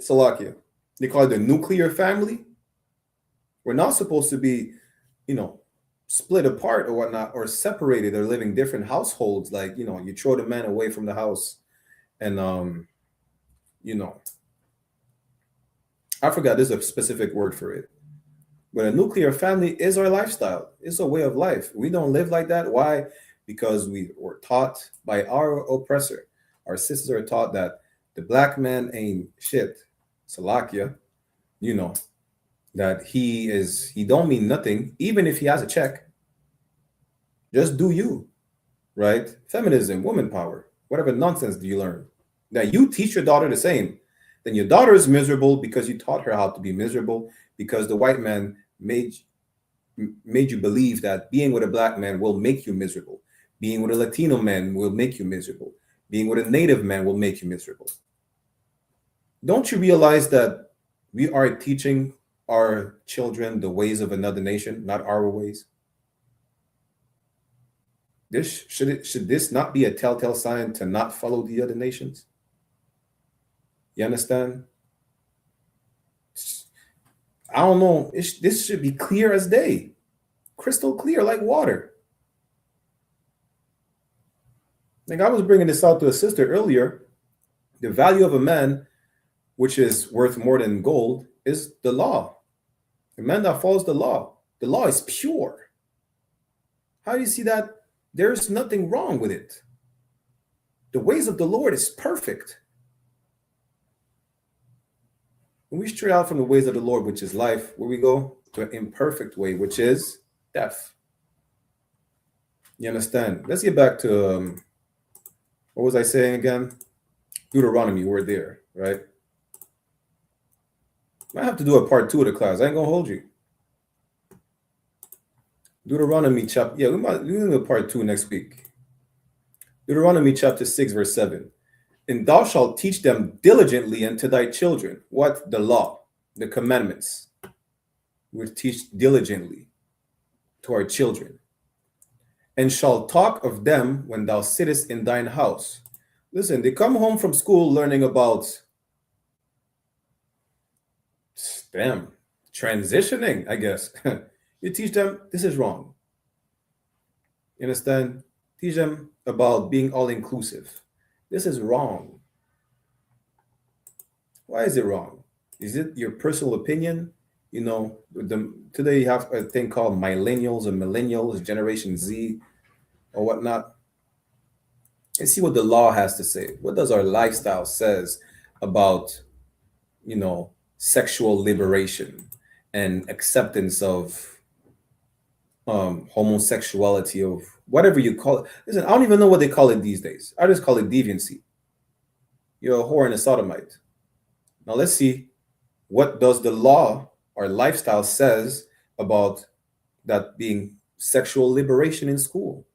Salakia. They call it the nuclear family. We're not supposed to be, you know, split apart or whatnot, or separated, or living different households. Like, you know, you throw the man away from the house, and you know, I forgot, there's a specific word for it. But a nuclear family is our lifestyle. It's a way of life. We don't live like that. Why? Because we were taught by our oppressor. Our sisters are taught that the black man ain't shit. Salakia, you know, that he don't mean nothing, even if he has a check. Just do you, right? Feminism, woman power, whatever nonsense do you learn? Now you teach your daughter the same. Then your daughter is miserable because you taught her how to be miserable, because the white man made you believe that being with a black man will make you miserable. Being with a Latino man will make you miserable. Being with a native man will make you miserable. Don't you realize that we are teaching our children the ways of another nation, not our ways? Should this not be a telltale sign to not follow the other nations? You understand? I don't know. This should be clear as day, crystal clear like water. Like I was bringing this out to a sister earlier. The value of a man, which is worth more than gold, is the law. A man that follows the law is pure. How do you see that? There's nothing wrong with it. The ways of the Lord is perfect. When we stray out from the ways of the Lord, which is life, where we go to an imperfect way, which is death. You understand? Let's get back to, what was I saying again? Deuteronomy, we're there, right? I have to do a part 2 of the class. I ain't gonna hold you. Deuteronomy chapter, yeah, we're gonna do a part 2 next week. Deuteronomy chapter 6, verse 7. And thou shalt teach them diligently unto thy children. What? The law, the commandments. We teach diligently to our children. And shalt talk of them when thou sittest in thine house. Listen, they come home from school learning about, transitioning, I guess. You teach them, this is wrong. You understand? Teach them about being all-inclusive. This is wrong. Why is it wrong? Is it your personal opinion? Today you have a thing called millennials and millennials, Generation Z, or whatnot. And see what the law has to say. What does our lifestyle says about, sexual liberation and acceptance of homosexuality, of whatever you call it. Listen, I don't even know what they call it these days. I just call it deviancy. You're a whore and a sodomite. Now let's see, what does the law or lifestyle says about that being sexual liberation in school?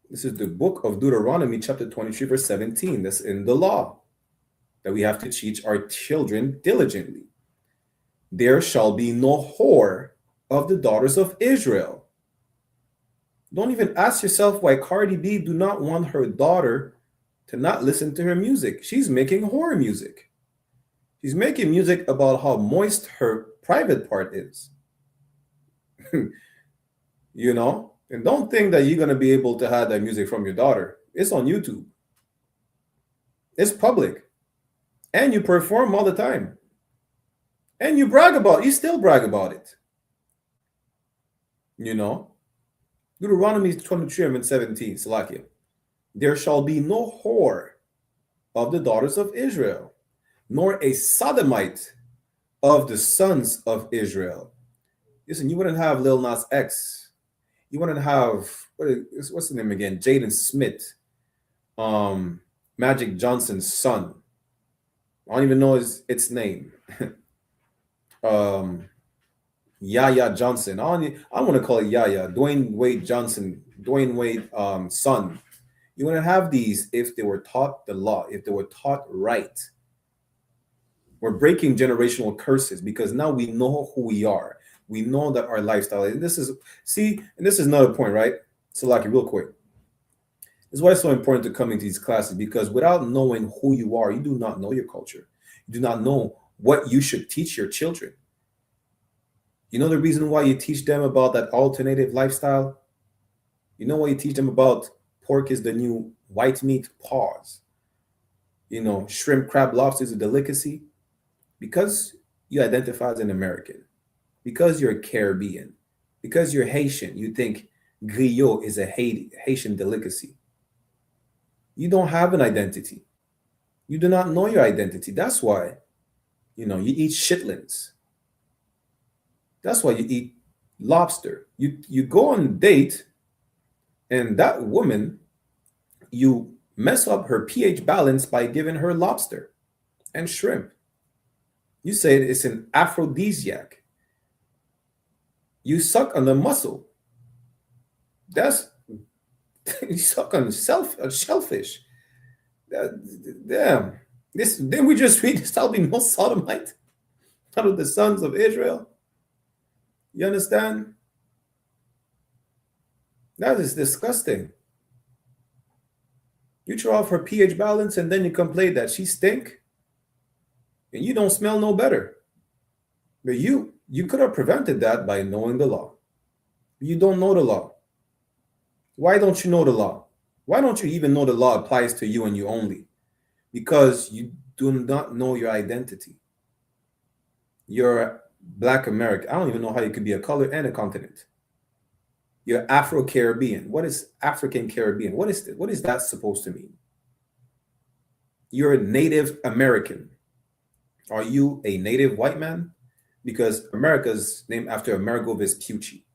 This is the book of Deuteronomy, chapter 23, verse 17. That's in the law that we have to teach our children diligently. There shall be no whore of the daughters of Israel. Don't even ask yourself why Cardi B do not want her daughter to not listen to her music. She's making horror music. She's making music about how moist her private part is. And don't think that you're going to be able to have that music from your daughter. It's on YouTube. It's public. And you perform all the time. And you brag about it. You still brag about it. Deuteronomy 23 and 17, Salakia. There shall be no whore of the daughters of Israel, nor a sodomite of the sons of Israel. Listen, you wouldn't have Lil Nas X. You wouldn't have, what's the name again? Jaden Smith, Magic Johnson's son. I don't even know its name. Yahya Johnson. I want to call it Yahya. Dwayne Wade Johnson. Dwayne Wade son. You want to have these if they were taught the law, if they were taught right. We're breaking generational curses because now we know who we are. We know that our lifestyle, and this is another point, right? So, like, real quick. This is why it's so important to come into these classes, because without knowing who you are, you do not know your culture. You do not know what you should teach your children. You know the reason why you teach them about that alternative lifestyle? You know why you teach them about pork is the new white meat? Pause. Shrimp, crab, lobster is a delicacy. Because you identify as an American. Because you're Caribbean. Because you're Haitian. You think griot is a Haitian delicacy. You don't have an identity. You do not know your identity. That's why, you eat chitlins. That's why you eat lobster. You go on a date, and that woman, you mess up her pH balance by giving her lobster and shrimp. You say it's an aphrodisiac. You suck on the muscle. You suck on shellfish. Damn. Then we just read this. Shall be no sodomite out of the sons of Israel. You understand? That is disgusting. You throw off her pH balance and then you complain that she stink, and you don't smell no better. But you could have prevented that by knowing the law. You don't know the law. Why don't you know the law? Why don't you even know the law applies to you and you only? Because you do not know your identity. You're Black American. I don't even know how you could be a color and a continent. You're Afro-Caribbean. What is African Caribbean? What is that supposed to mean? You're a Native American. Are you a native white man? Because America's named after Amerigo Vespucci.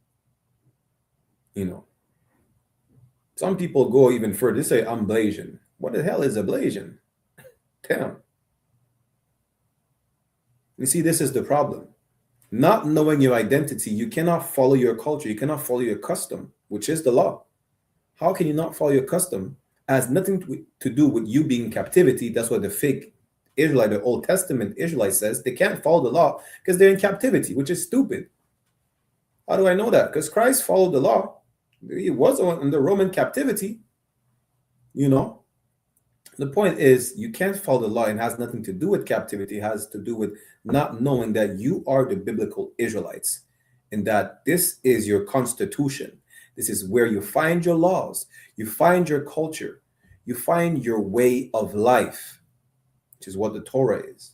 Some people go even further. They say, I'm Blasian. What the hell is a Blasian? Damn. You see, this is the problem. Not knowing your identity, you cannot follow your culture. You cannot follow your custom, which is the law. How can you not follow your custom? It has nothing to do with you being in captivity. That's what the fake Israelite, the Old Testament Israelite says. They can't follow the law because they're in captivity, which is stupid. How do I know that? Because Christ followed the law. He was in the Roman captivity. The point is, you can't follow the law, and it has nothing to do with captivity. It has to do with not knowing that you are the biblical Israelites and that this is your constitution. This is where you find your laws, you find your culture, you find your way of life, which is what the Torah is.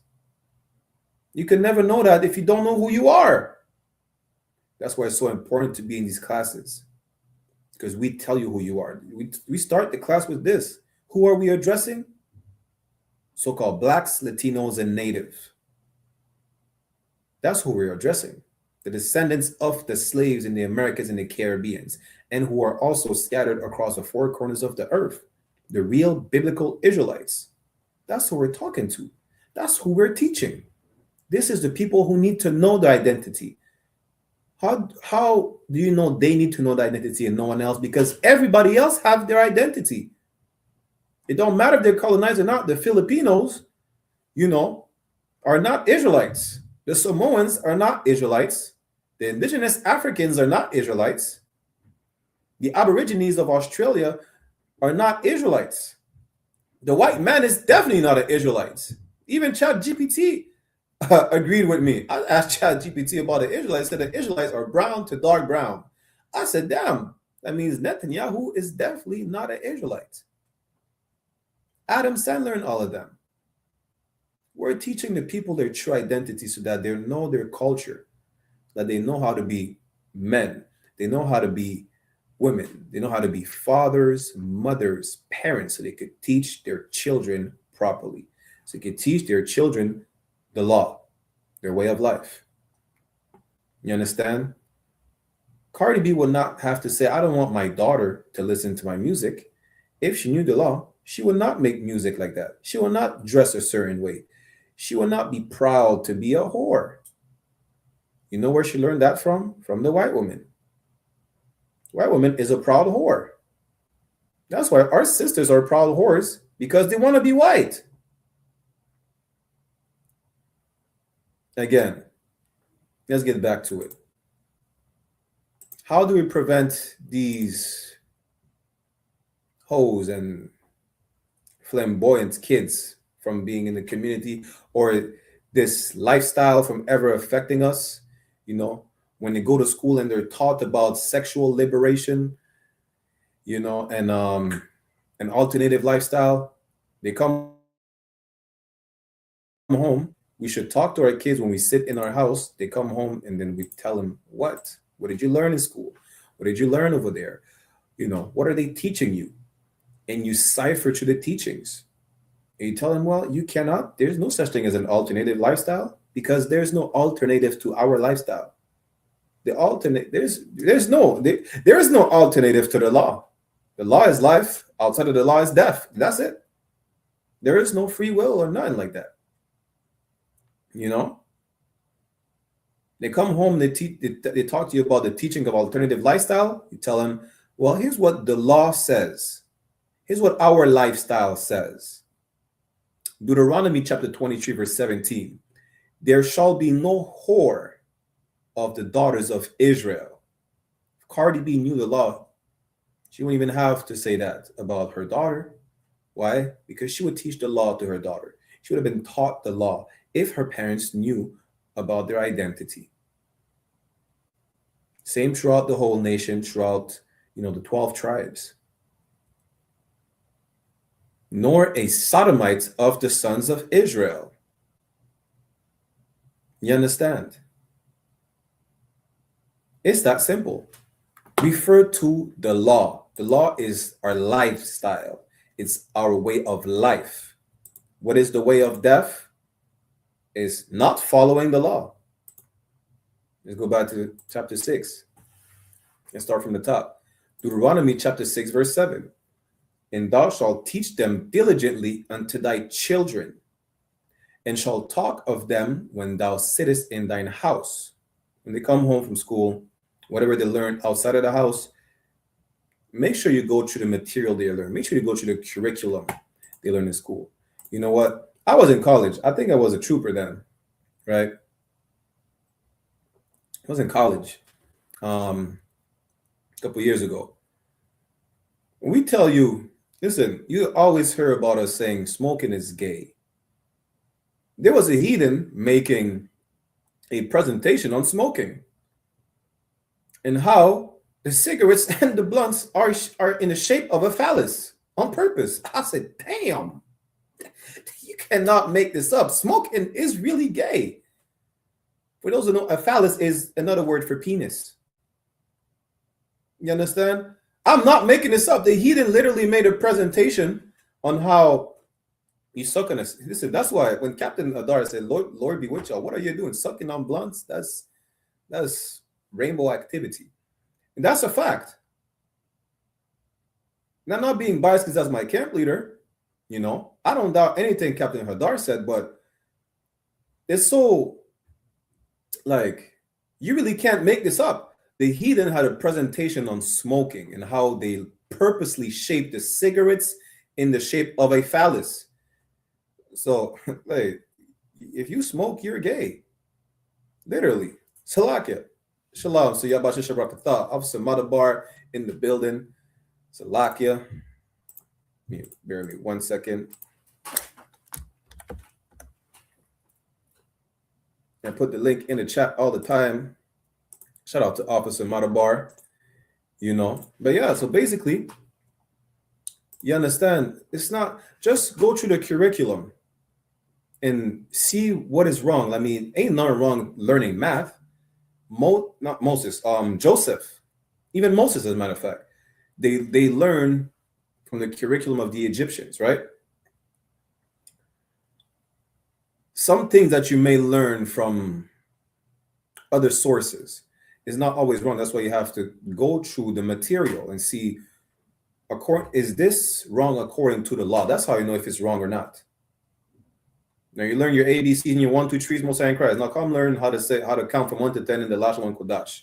You can never know that if you don't know who you are. That's why it's so important to be in these classes, because we tell you who you are. We start the class with this. Who are we addressing? So-called blacks, Latinos, and natives. That's who we're addressing. The descendants of the slaves in the Americas and the Caribbeans, and who are also scattered across the four corners of the earth. The real biblical Israelites. That's who we're talking to. That's who we're teaching. This is the people who need to know the identity. How do you know they need to know the identity and no one else? Because everybody else have their identity. It don't matter if they're colonized or not. The Filipinos, are not Israelites. The Samoans are not Israelites. The indigenous Africans are not Israelites. The Aborigines of Australia are not Israelites. The white man is definitely not an Israelite. Even ChatGPT agreed with me. I asked ChatGPT about the Israelites. Said the Israelites are brown to dark brown. I said, damn, that means Netanyahu is definitely not an Israelite. Adam Sandler and all of them. We're teaching the people their true identity so that they know their culture, that they know how to be men, they know how to be women, they know how to be fathers, mothers, parents, so they could teach their children properly. So they could teach their children the law, their way of life. You understand? Cardi B would not have to say, I don't want my daughter to listen to my music. If she knew the law, she would not make music like that. She will not dress a certain way. She will not be proud to be a whore. You know where she learned that from? From the white woman. White woman is a proud whore. That's why our sisters are proud whores, because they want to be white. Again, let's get back to it. How do we prevent these hoes and flamboyant kids from being in the community, or this lifestyle from ever affecting us? When they go to school and they're taught about sexual liberation, and an alternative lifestyle, they come home. We should talk to our kids when we sit in our house. They come home and then we tell them, what did you learn in school? What did you learn over there? What are they teaching you? And you cipher to the teachings. And you tell them, well, you cannot. There's no such thing as an alternative lifestyle, because there's no alternative to our lifestyle. There is no alternative to the law. The law is life. Outside of the law is death. That's it. There is no free will or nothing like that. They come home, they talk to you about the teaching of alternative lifestyle. You tell them, well, here's what the law says. Here's what our lifestyle says. Deuteronomy chapter 23, verse 17. There shall be no whore of the daughters of Israel. If Cardi B knew the law, she wouldn't even have to say that about her daughter. Why? Because she would teach the law to her daughter. She would have been taught the law if her parents knew about their identity. Same throughout the whole nation, throughout the 12 tribes. Nor a sodomite of the sons of Israel. You understand? It's that simple. Refer to the law. The law is our lifestyle. It's our way of life. What is the way of death? Is not following the law. Let's go back to chapter 6 and start from the top. Deuteronomy chapter 6, verse 7. And thou shalt teach them diligently unto thy children, and shalt talk of them when thou sittest in thine house. When they come home from school, whatever they learn outside of the house, make sure you go through the material they learn. Make sure you go through the curriculum they learn in school. You know what? I was in college. I think I was a trooper then, right? I was in college a couple years ago. When we tell you, listen, you always hear about us saying smoking is gay. There was a heathen making a presentation on smoking and how the cigarettes and the blunts are in the shape of a phallus on purpose. I said, damn, you cannot make this up. Smoking is really gay. For those who know, a phallus is another word for penis. You understand? I'm not making this up. The heathen literally made a presentation on how you suck on us. Listen, that's why when Captain Adar said, Lord be with y'all, what are you doing? Sucking on blunts? That's rainbow activity. And that's a fact. And I'm not being biased because that's my camp leader. You know, I don't doubt anything Captain Hadar said, but it's so like, you really can't make this up. The heathen had a presentation on smoking and how they purposely shaped the cigarettes in the shape of a phallus. So, like, if you smoke, you're gay. Literally. Salakia. Shalom. So, Yabasha Shabrakatah. Officer Madabar in the building. Salakia. Bear with me 1 second. I put the link in the chat all the time. Shout out to Officer Madabar. You know. But yeah, so basically, you understand, it's not just go through the curriculum and see what is wrong. I mean, ain't nothing wrong learning math. Not Moses, Joseph, even Moses, as a matter of fact, they learn from the curriculum of the Egyptians, right? Some things that you may learn from other sources is not always wrong. That's why you have to go through the material and see, is this wrong according to the law? That's how you know if it's wrong or not. Now you learn your ABC and your 1, 2, 3's Most High in Christ. Now come learn how to count from 1 to 10 in the last one Kodash.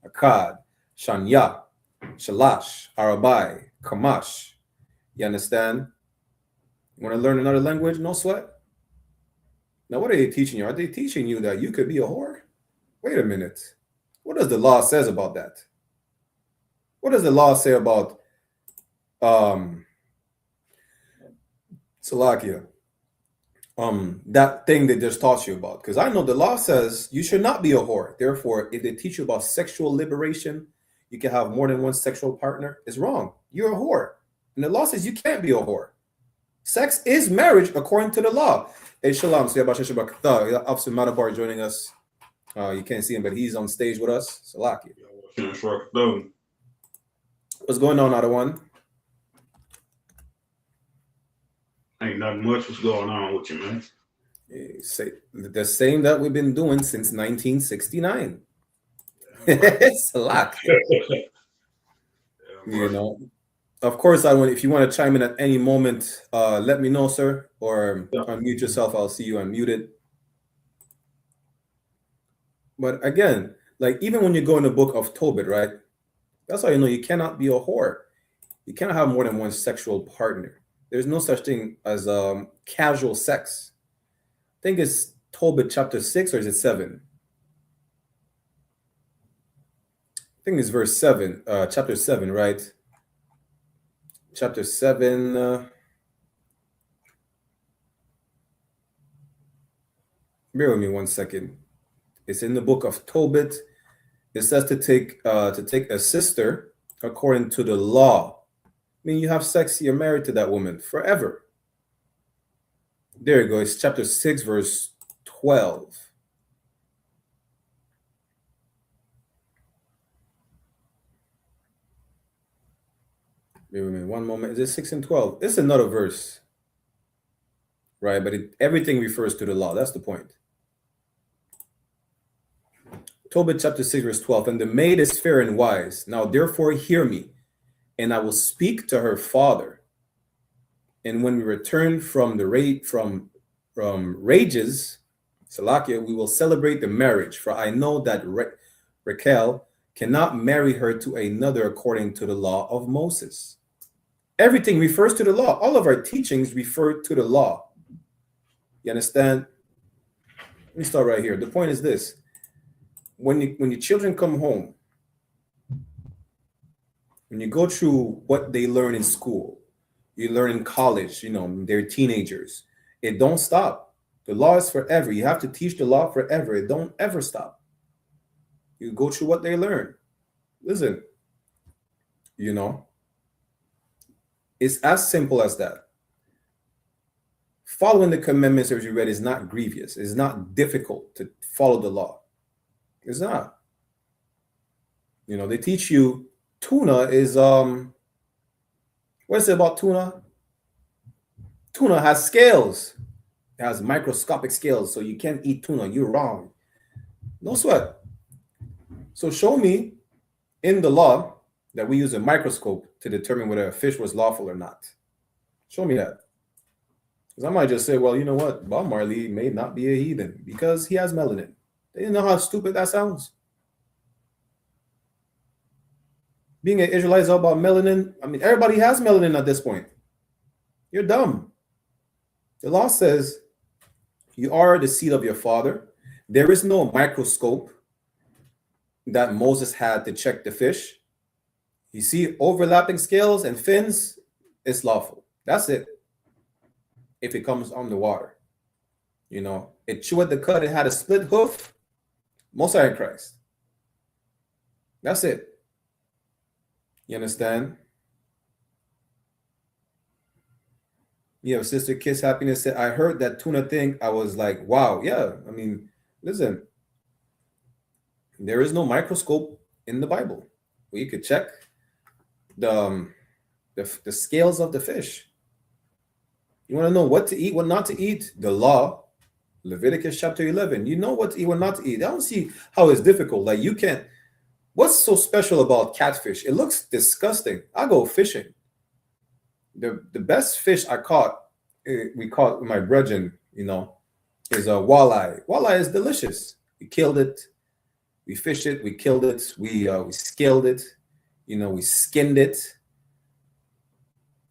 Akkad, Shanya, Shalash, Arabai, Kamash. You understand? You want to learn another language? No sweat. Now what are they teaching you? Are they teaching you that you could be a whore? Wait a minute. What does the law says about that? What does the law say about Salakia? That thing they just taught you about? Because I know the law says you should not be a whore. Therefore, if they teach you about sexual liberation, you can have more than one sexual partner, it's wrong. You're a whore. And the law says you can't be a whore. Sex is marriage according to the law. Hey, Shalom. So Officer Madabar joining us. You can't see him, but he's on stage with us. Salakia. What's going on, Adawan? Ain't nothing much was going on with you, man. Say the same that we've been doing since 1969. It's a lot. You know, of course, if you want to chime in at any moment, let me know, sir, or unmute yourself. I'll see you unmuted. But again, like even when you go in the book of Tobit, right? That's how you know you cannot be a whore. You cannot have more than one sexual partner. There's no such thing as casual sex. I think it's Tobit chapter 6, or is it 7? I think it's verse 7, chapter 7, right? Chapter 7. Bear with me 1 second. It's in the book of Tobit. It says to take a sister according to the law. I mean, you have sex, you're married to that woman forever. There you go. It's chapter 6, verse 12. Wait a minute, one moment. Is it 6 and 12? It's another verse. Right, but everything refers to the law. That's the point. Tobit chapter 6, verse 12. And the maid is fair and wise. Now therefore hear me, and I will speak to her father. And when we return from rages, Salakia, we will celebrate the marriage. For I know that Rachel cannot marry her to another according to the law of Moses. Everything refers to the law. All of our teachings refer to the law. You understand? Let me start right here. The point is this. When your children come home, when you go through what they learn in school, you learn in college, they're teenagers. It don't stop. The law is forever. You have to teach the law forever. It don't ever stop. You go through what they learn. Listen, You know, it's as simple as that. Following the commandments, as you read, is not grievous. It's not difficult to follow the law. It's not. You know, they teach you tuna is what is it about tuna? Tuna has scales. It has microscopic scales, so you can't eat tuna. You're wrong. No sweat. So show me in the law that we use a microscope to determine whether a fish was lawful or not. Show me that. Because I might just say, well, you know what? Bob Marley may not be a heathen because he has melanin. They know how stupid that sounds. Being an Israelite is all about melanin. I mean, everybody has melanin at this point. You're dumb. The law says you are the seed of your father. There is no microscope that Moses had to check the fish. You see overlapping scales and fins, it's lawful. That's it. If it comes on the water. You know, it chewed the cud, it had a split hoof, Most High Christ. That's it. You understand? You know, Sister Kiss Happiness said, I heard that tuna thing. I was like, wow, yeah. I mean, listen, there is no microscope in the Bible where you could check the scales of the fish. You want to know what to eat, what not to eat? The law, Leviticus chapter 11. You know what to eat, what not to eat. I don't see how it's difficult. Like you can't. What's so special about catfish? It looks disgusting. I go fishing. The best fish I caught, we caught with my brethren, you know, is a walleye. Walleye is delicious. We killed it. We fished it. We killed it. We scaled it. You know, we skinned it.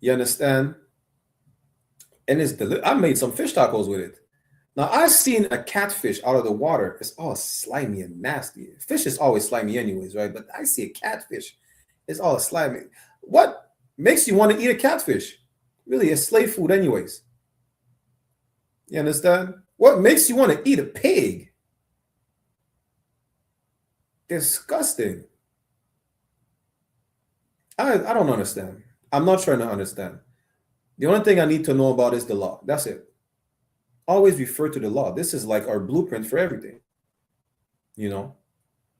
You understand? And it's delicious. I made some fish tacos with it. Now, I've seen a catfish out of the water. It's all slimy and nasty. Fish is always slimy anyways, right? But I see a catfish. It's all slimy. What makes you want to eat a catfish? Really, it's slave food anyways. You understand? What makes you want to eat a pig? Disgusting. I don't understand. I'm not trying to understand. The only thing I need to know about is the law. That's it. Always refer to the law. This is like our blueprint for everything. You know,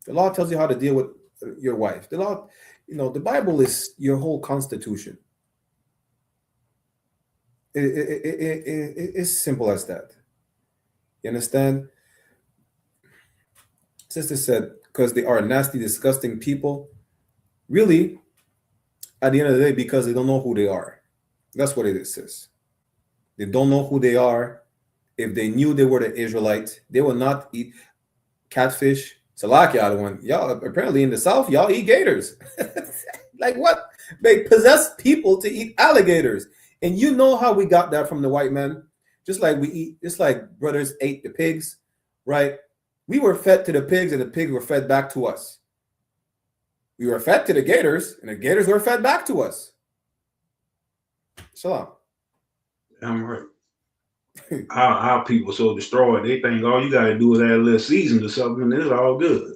the law tells you how to deal with your wife. The law, you know, the Bible is your whole constitution. It's simple as that. You understand? Sister said, because they are nasty, disgusting people. Really, at the end of the day, because they don't know who they are. That's what it is, sis. They don't know who they are. If they knew they were the Israelite, they will not eat catfish. Salakia, the one. Y'all, apparently in the South, y'all eat gators. Like what? They possess people to eat alligators. And you know how we got that from the white man? Just like brothers ate the pigs, right? We were fed to the pigs and the pigs were fed back to us. We were fed to the gators and the gators were fed back to us. Shalom. I'm right. Our people so destroyed. They think all you gotta do is add a little season to something and it's all good.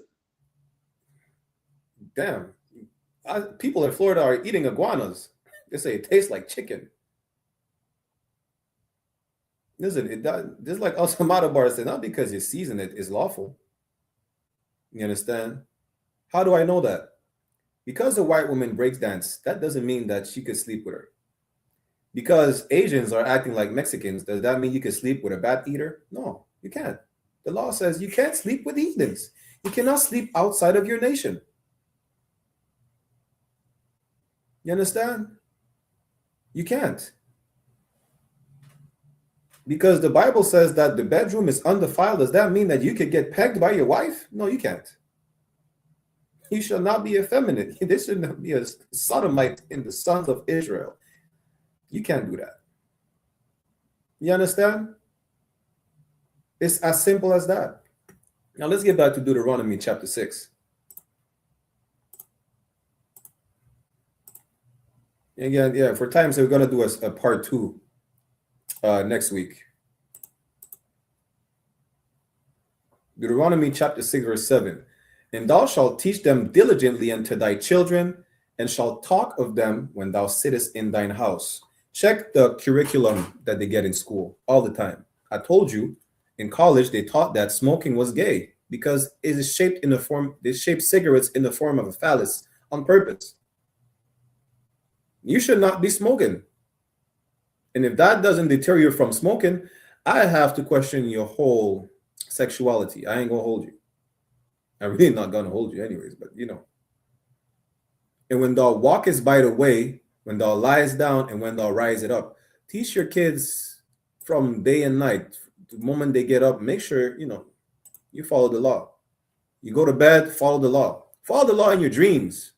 Damn. People in Florida are eating iguanas. They say it tastes like chicken. Listen, it does. Just like El Tomato Bar said, not because you season it is lawful. You understand? How do I know that? Because a white woman breaks dance, that doesn't mean that she could sleep with her. Because Asians are acting like Mexicans, does that mean you can sleep with a bat eater? No, you can't. The law says you can't sleep with heathens. You cannot sleep outside of your nation. You understand? You can't. Because the Bible says that the bedroom is undefiled. Does that mean that you could get pegged by your wife? No, you can't. You shall not be effeminate. There should not be a sodomite in the sons of Israel. You can't do that. You understand? It's as simple as that. Now let's get back to Deuteronomy chapter 6. Again, yeah, for time, so we're going to do a part 2 next week. Deuteronomy chapter 6, verse 7. And thou shalt teach them diligently unto thy children, and shalt talk of them when thou sittest in thine house. Check the curriculum that they get in school all the time. I told you in college they taught that smoking was gay because it is shaped in the form, they shape cigarettes in the form of a phallus on purpose. You should not be smoking. And if that doesn't deter you from smoking, I have to question your whole sexuality. I ain't gonna hold you. I'm really not gonna hold you anyways, but you know. And when thou walkest by the way, when thou liest down and when thou risest up, teach your kids from day and night, the moment they get up, make sure, you know, you follow the law. You go to bed, follow the law. Follow the law in your dreams.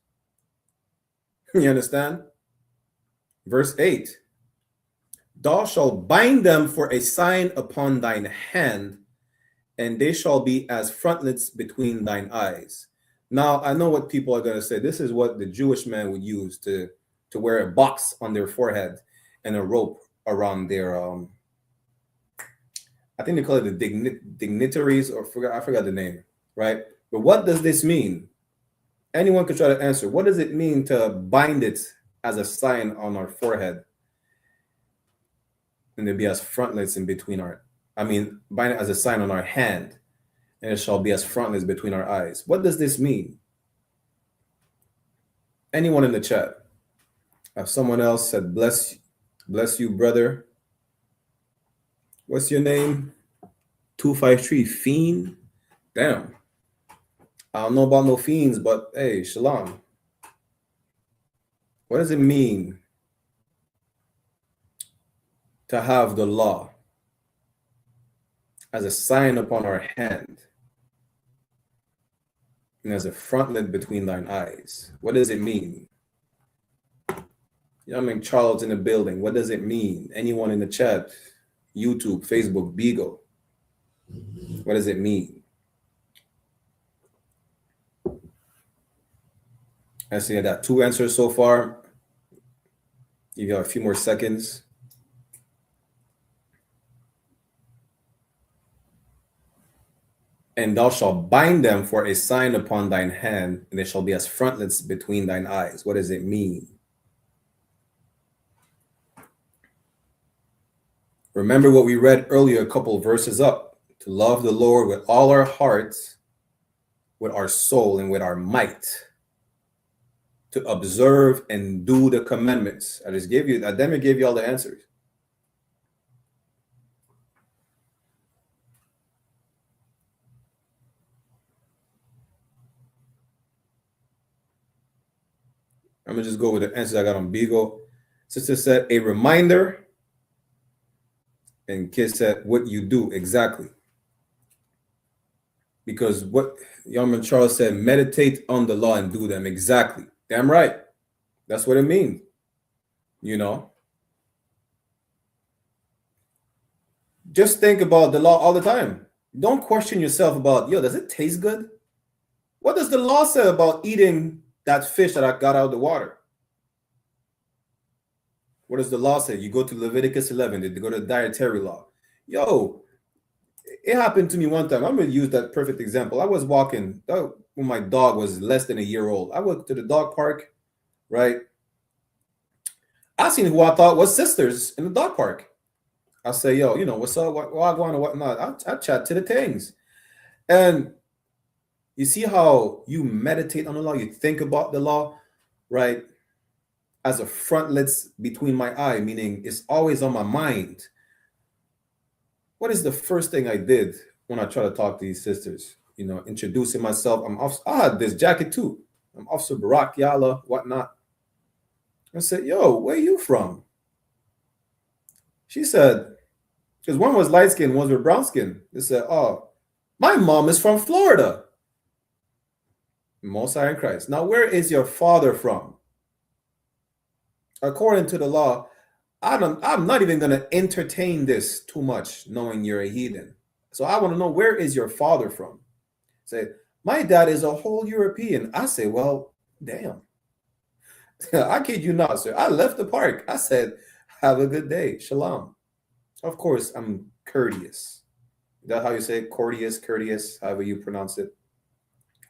You understand? Verse 8. Thou shalt bind them for a sign upon thine hand, and they shall be as frontlets between thine eyes. Now, I know what people are going to say. This is what the Jewish man would use to wear a box on their forehead and a rope around their, I think they call it the dignitaries, or I forgot the name, right? But what does this mean? Anyone could try to answer. What does it mean to bind it as a sign on our forehead? And there be as frontlets in between bind it as a sign on our hand, and it shall be as frontlets between our eyes. What does this mean? Anyone in the chat? If someone else said, bless you, brother. What's your name? 253 Fiend? Damn. I don't know about no fiends, but hey, shalom. What does it mean to have the law as a sign upon our hand and as a frontlet between thine eyes? What does it mean? I mean, Charles in the building. What does it mean? Anyone in the chat? YouTube, Facebook, Beagle. What does it mean? I see I got 2 answers so far. You got a few more seconds. And thou shalt bind them for a sign upon thine hand, and they shall be as frontlets between thine eyes. What does it mean? Remember what we read earlier, a couple of verses up, to love the Lord with all our hearts, with our soul, and with our might, to observe and do the commandments. I gave you all the answers. I'm gonna just go with the answers I got on Beagle. Sister said, a reminder. And Kid said, what you do exactly. Because what Young Man Charles said, meditate on the law and do them exactly. Damn right. That's what it means. You know. Just think about the law all the time. Don't question yourself about, does it taste good? What does the law say about eating that fish that I got out of the water? What does the law say? You go to Leviticus 11, they go to the dietary law. It happened to me one time. I'm going to use that perfect example. I was walking when my dog was less than a year old. I went to the dog park, right? I seen who I thought was sisters in the dog park. I say, what's up? What going and whatnot? I chat to the things. And you see how you meditate on the law, you think about the law, right? As a frontlets between my eye, meaning it's always on my mind. What is the first thing I did when I try to talk to these sisters? Introducing myself. I had this jacket too. I'm Officer Barak Yala, whatnot. I said, where you from? She said, because one was light skin, one was brown skin. They said, my mom is from Florida. Most High in Christ. Now, where is your father from? According to the law, I'm not even going to entertain this too much, knowing you're a heathen. So I want to know, where is your father from? Say, my dad is a whole European. I say, well, damn. I kid you not, sir. I left the park. I said, have a good day. Shalom. Of course, I'm courteous. Is that how you say it? Courteous, however you pronounce it.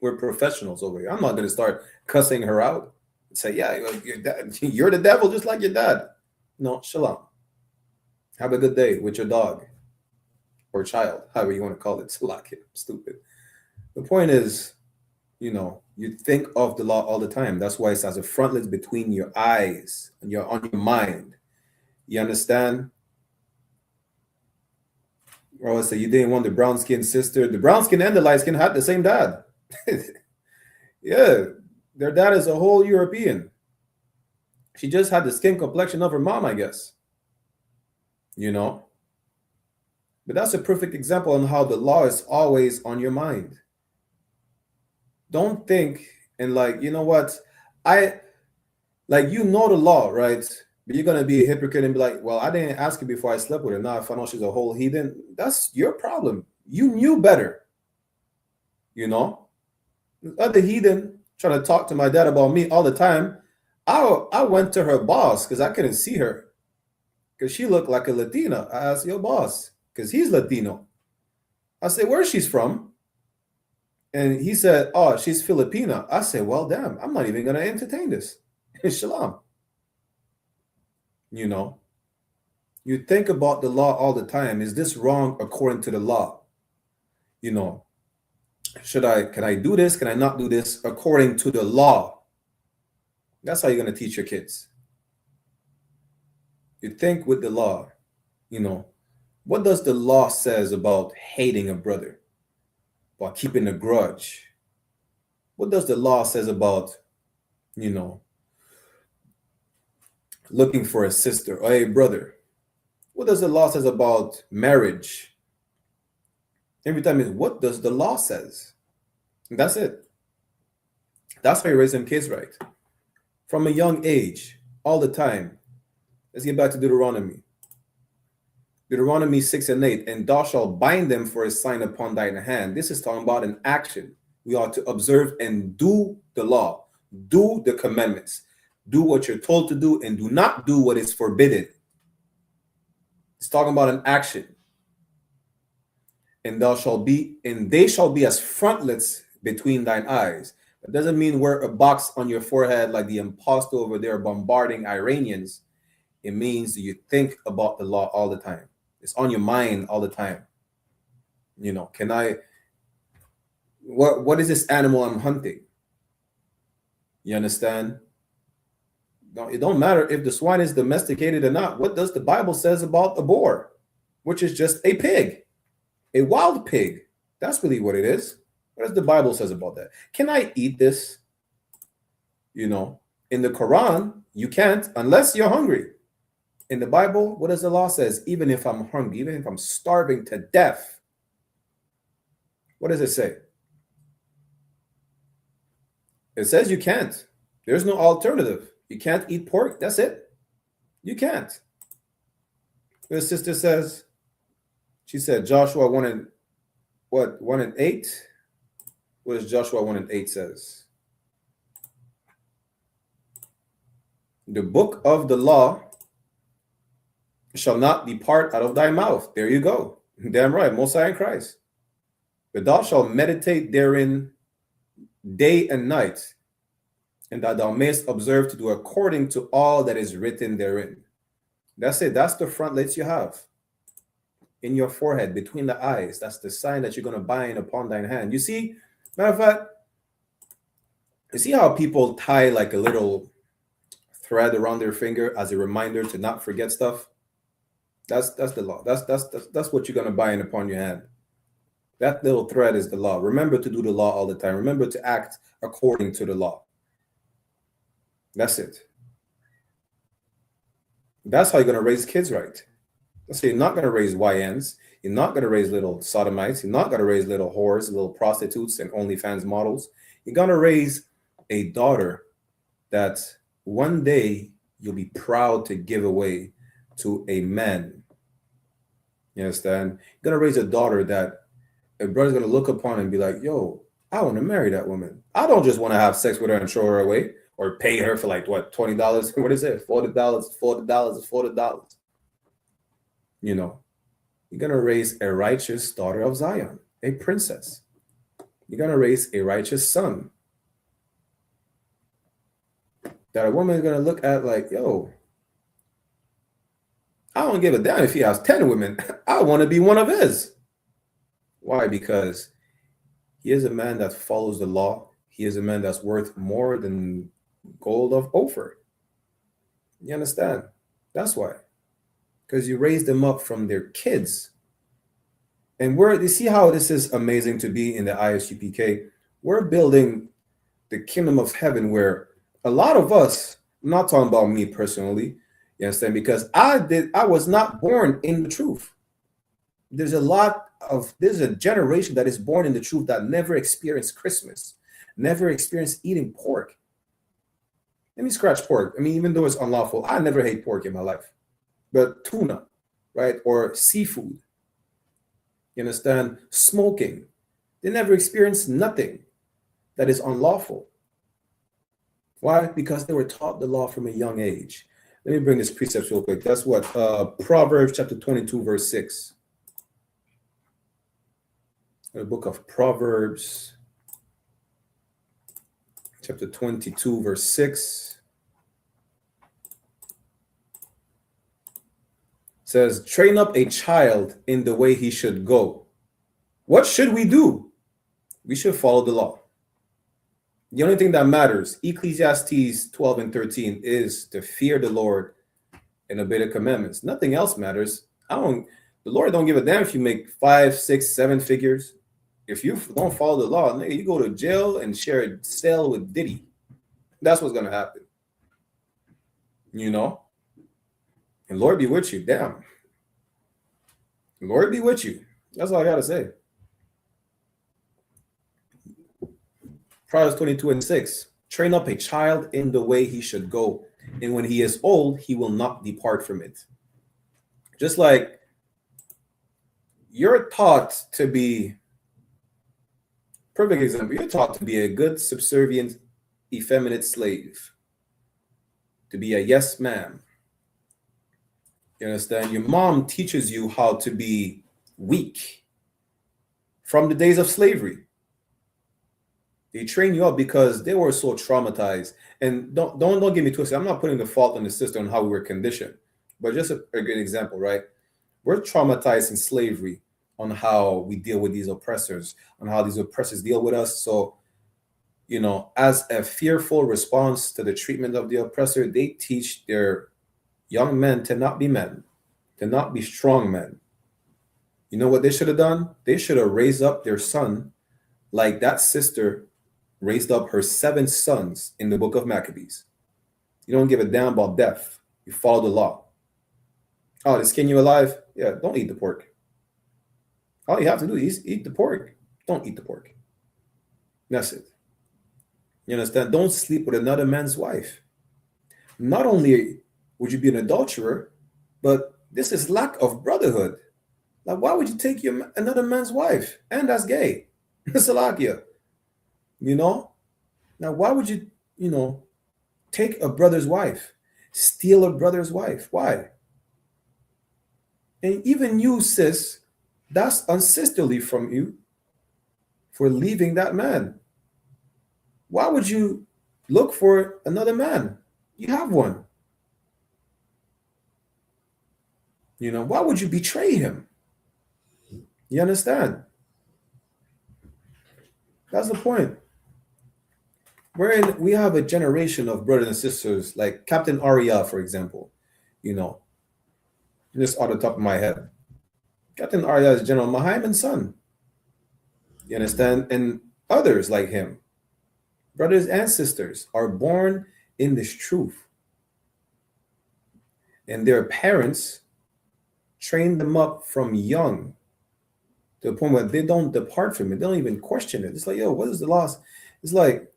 We're professionals over here. I'm not going to start cussing her out. Say, yeah, you're the devil just like your dad. No, shalom. Have a good day with your dog or child, however you want to call it. Salaki, stupid. The point is, you think of the law all the time. That's why it's as a frontlets between your eyes and on your mind. You understand? Or say you didn't want the brown skinned sister. The brown skin and the light skin had the same dad. Yeah, their dad is a whole European. She just had the skin complexion of her mom, I guess. But that's a perfect example on how the law is always on your mind. Don't think and you know what? The law, right? But you're going to be a hypocrite and be like, well, I didn't ask her before I slept with her. Now I found out she's a whole heathen. That's your problem. You knew better. The other heathen trying to talk to my dad about me all the time. I went to her boss because I couldn't see her because she looked like a Latina. I asked your boss because he's Latino. I said, where's she's from? And he said, oh, she's Filipina. I said, well, damn, I'm not even going to entertain this. Shalom. You think about the law all the time. Is this wrong according to the law? Can I do this? Can I not do this according to the law? That's how you're going to teach your kids. You think with the law, what does the law says about hating a brother, about keeping a grudge? What does the law says about, looking for a sister or a brother? What does the law says about marriage? Every time is what does the law says? And that's it. That's how you raise them kids right. From a young age, all the time. Let's get back to Deuteronomy. Deuteronomy 6:8, and thou shalt bind them for a sign upon thine hand. This is talking about an action. We are to observe and do the law, do the commandments, do what you're told to do, and do not do what is forbidden. It's talking about an action. And they shall be as frontlets between thine eyes. That doesn't mean wear a box on your forehead like the impostor over there bombarding Iranians. It means you think about the law all the time. It's on your mind all the time. What is this animal I'm hunting? You understand? It don't matter if the swine is domesticated or not. What does the Bible says about a boar, which is just a pig, a wild pig? That's really what it is. What does the Bible says about that? Can I eat this? In the Quran, you can't unless you're hungry. In the Bible, what does the law says? Even if I'm hungry, even if I'm starving to death, what does it say? It says you can't. There's no alternative. You can't eat pork. That's it. You can't. The sister says, she said Joshua 1:8. What does Joshua 1:8 says? The book of the law shall not depart out of thy mouth. There you go. Damn right, Most High in Christ. But thou shalt meditate therein day and night, and that thou mayest observe to do according to all that is written therein. That's it. That's the frontlets you have in your forehead, between the eyes. That's the sign that you're going to bind upon thine hand. You see, matter of fact, you see how people tie like a little thread around their finger as a reminder to not forget stuff? That's the law. That's what you're going to bind upon your hand. That little thread is the law. Remember to do the law all the time. Remember to act according to the law. That's it. That's how you're going to raise kids right. So you're not going to raise YNs. You're not going to raise little sodomites. You're not going to raise little whores, little prostitutes, and OnlyFans models. You're going to raise a daughter that one day you'll be proud to give away to a man. You understand? You're going to raise a daughter that a brother's going to look upon and be like, yo, I want to marry that woman. I don't just want to have sex with her and throw her away or pay her for like, what, $20? What is it? $40. You're going to raise a righteous daughter of Zion, a princess. You're going to raise a righteous son. that a woman is going to look at like, yo, I don't give a damn if he has 10 women. I want to be one of his. Why? Because he is a man that follows the law. He is a man that's worth more than gold of Ophir. You understand? That's why. Because you raise them up from their kids. And you see how this is amazing to be in the ISUPK. We're building the kingdom of heaven where a lot of us, I'm not talking about me personally, you understand? Because I was not born in the truth. There's a generation that is born in the truth that never experienced Christmas, never experienced eating pork. Let me scratch pork. I mean, even though it's unlawful, I never hate pork in my life. But tuna, right? Or seafood. You understand? Smoking. They never experienced nothing that is unlawful. Why? Because they were taught the law from a young age. Let me bring this precept real quick. That's what Proverbs chapter 22, verse 6. The book of Proverbs chapter 22, verse 6 says, train up a child in the way he should go. What should we do? We should follow the law. The only thing that matters, Ecclesiastes 12 and 13, is to fear the Lord and obey the commandments. Nothing else matters. The Lord don't give a damn if you make 5, 6, 7 figures. If you don't follow the law, nigga, you go to jail and share a cell with Diddy. That's what's gonna happen. You know? And Lord be with you. Damn. Lord be with you. That's all I gotta say. Proverbs 22 and 6. Train up a child in the way he should go, and when he is old, he will not depart from it. Just like you're taught to be, perfect example, you're taught to be a good, subservient, effeminate slave, to be a yes ma'am. You understand? Your mom teaches you how to be weak from the days of slavery. They train you up because they were so traumatized. And don't get me twisted. I'm not putting the fault on the sister on how we were conditioned, but just a good example, right? We're traumatized in slavery on how we deal with these oppressors, on how these oppressors deal with us. So, you know, as a fearful response to the treatment of the oppressor, they teach their young men to not be men, to not be strong men. You know what they should have done? They should have raised up their son like that sister raised up her 7 sons in the book of Maccabees. You don't give a damn about death. You follow the law. Oh, they skin you alive? Yeah, don't eat the pork. All you have to do is eat the pork. Don't eat the pork. That's it. You understand? Don't sleep with another man's wife. Not only would you be an adulterer, but this is lack of brotherhood. Like, why would you take another man's wife? And that's gay. Salakia. You know? Now, why would you, take a brother's wife? Steal a brother's wife? Why? And even you, sis, that's unsisterly from you for leaving that man. Why would you look for another man? You have one. Why would you betray him? You understand? That's the point. We have a generation of brothers and sisters like Captain Arya, for example. Just off the top of my head. Captain Arya is General Mahaiman's son. You understand? And others like him, brothers and sisters, are born in this truth. And their parents train them up from young to the point where they don't depart from it. They don't even question it. It's like, yo, what is the loss? It's like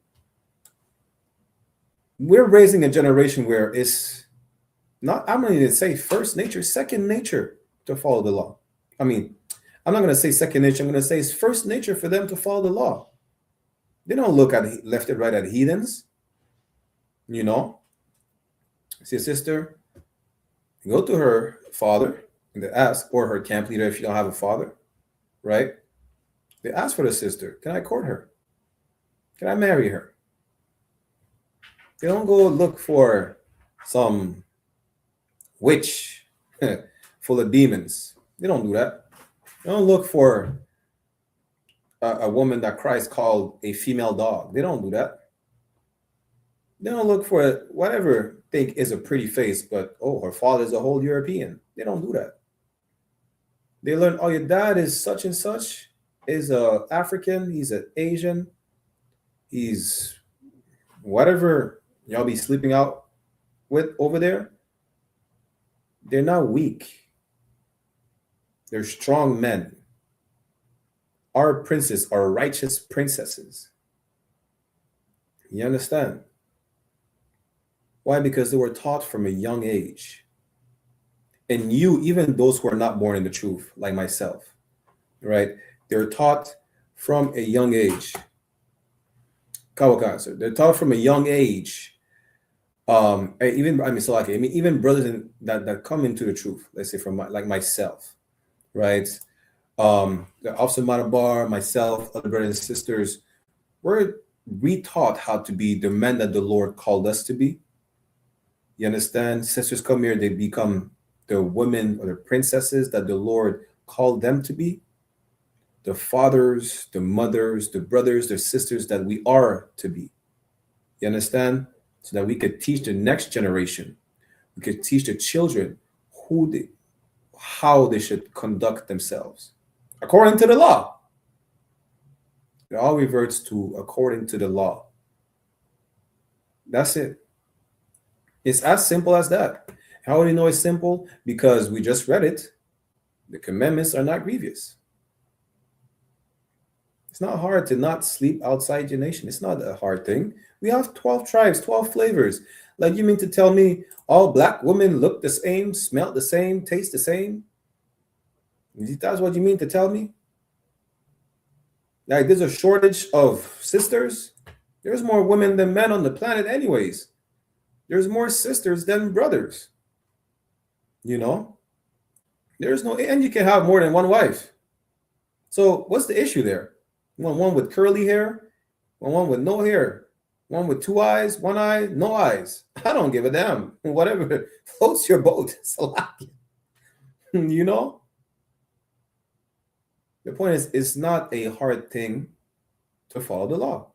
we're raising a generation where it's not, I'm going to say first nature, second nature to follow the law. I mean, I'm not going to say second nature. I'm going to say it's first nature for them to follow the law. They don't look at left and right at heathens. See a sister, you go to her father and they ask, or her camp leader if you don't have a father, right? They ask for the sister. Can I court her? Can I marry her? They don't go look for some witch full of demons. They don't do that. They don't look for a woman that Christ called a female dog. They don't do that. They don't look for whatever think is a pretty face, but oh, her father's a whole European. They don't do that. They learn, oh, your dad is such and such, is a African, he's an Asian, he's whatever y'all be sleeping out with over there. They're not weak. They're strong men. Our princes are righteous princesses. You understand? Why? Because they were taught from a young age. And you, even those who are not born in the truth, like myself, right? They're taught from a young age. Kawaka, they're taught from a young age. Even brothers that come into the truth, let's say from like myself, right? The Officer Manabar, myself, other brothers and sisters, we're retaught how to be the men that the Lord called us to be. You understand? Sisters come here, they become the women or the princesses that the Lord called them to be. The fathers, the mothers, the brothers, the sisters that we are to be. You understand? So that we could teach the next generation. We could teach the children how they should conduct themselves according to the law. It all reverts to according to the law. That's it. It's as simple as that. How do you know it's simple? Because we just read it. The commandments are not grievous. It's not hard to not sleep outside your nation. It's not a hard thing. We have 12 tribes, 12 flavors. Like, you mean to tell me all black women look the same, smell the same, taste the same? That's what you mean to tell me? Like, there's a shortage of sisters? There's more women than men on the planet anyways. There's more sisters than brothers. You know? There's no, and you can have more than one wife. So what's the issue there? You want one with curly hair? One with no hair? One with 2 eyes, 1 eye, no eyes? I don't give a damn. Whatever floats your boat. You know? The point is, it's not a hard thing to follow the law.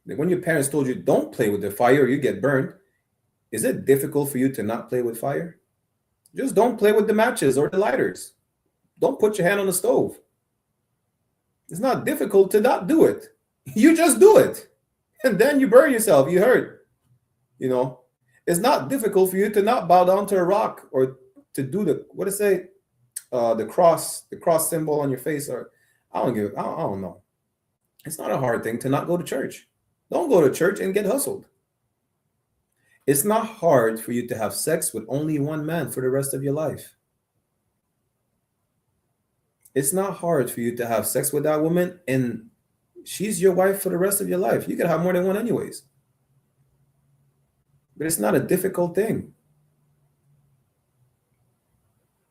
When your parents told you don't play with the fire or you get burned, is it difficult for you to not play with fire? Just don't play with the matches or the lighters. Don't put your hand on the stove. It's not difficult to not do it. You just do it. And then you burn yourself. You hurt. You know, it's not difficult for you to not bow down to a rock or to do the cross symbol on your face, or I don't know. It's not a hard thing to not go to church. Don't go to church and get hustled. It's not hard for you to have sex with only one man for the rest of your life. It's not hard for you to have sex with that woman and she's your wife for the rest of your life. You can have more than one anyways. But it's not a difficult thing.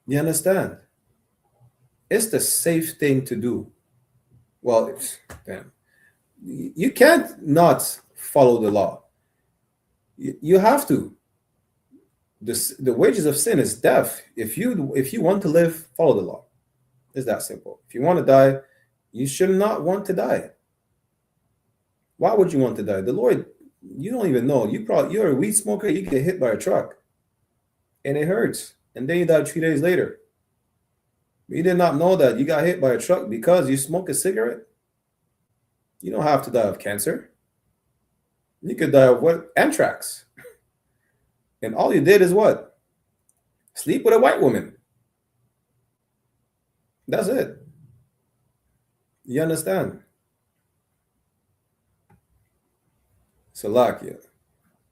You understand? It's the safe thing to do. Well, you can't not follow the law. You have to. The wages of sin is death. If you want to live, follow the law. It's that simple. If you want to die, you should not want to die. Why would you want to die? The Lord, you don't even know. You're a weed smoker, you get hit by a truck. And it hurts. And then you die 3 days later. You did not know that you got hit by a truck because you smoke a cigarette. You don't have to die of cancer. You could die of what? Anthrax. And all you did is what? Sleep with a white woman. That's it. You understand? Salakia.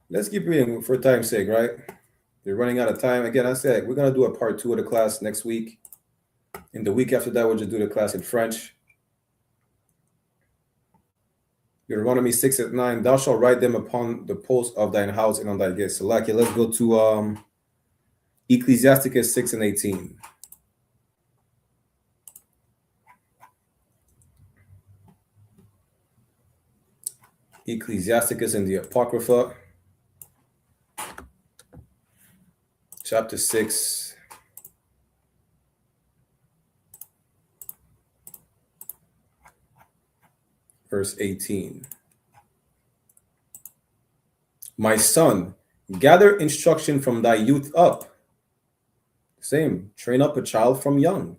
Let's keep reading for time's sake, right? We're running out of time. Again, I said we're going to do a part 2 of the class next week. And the week after that, we'll just do the class in French. Deuteronomy 6:9, thou shalt write them upon the posts of thine house and on thy gates. Salakia, let's go to Ecclesiasticus 6:18. Ecclesiasticus and the Apocrypha, chapter 6, verse 18. My son, gather instruction from thy youth up. Same, train up a child from young.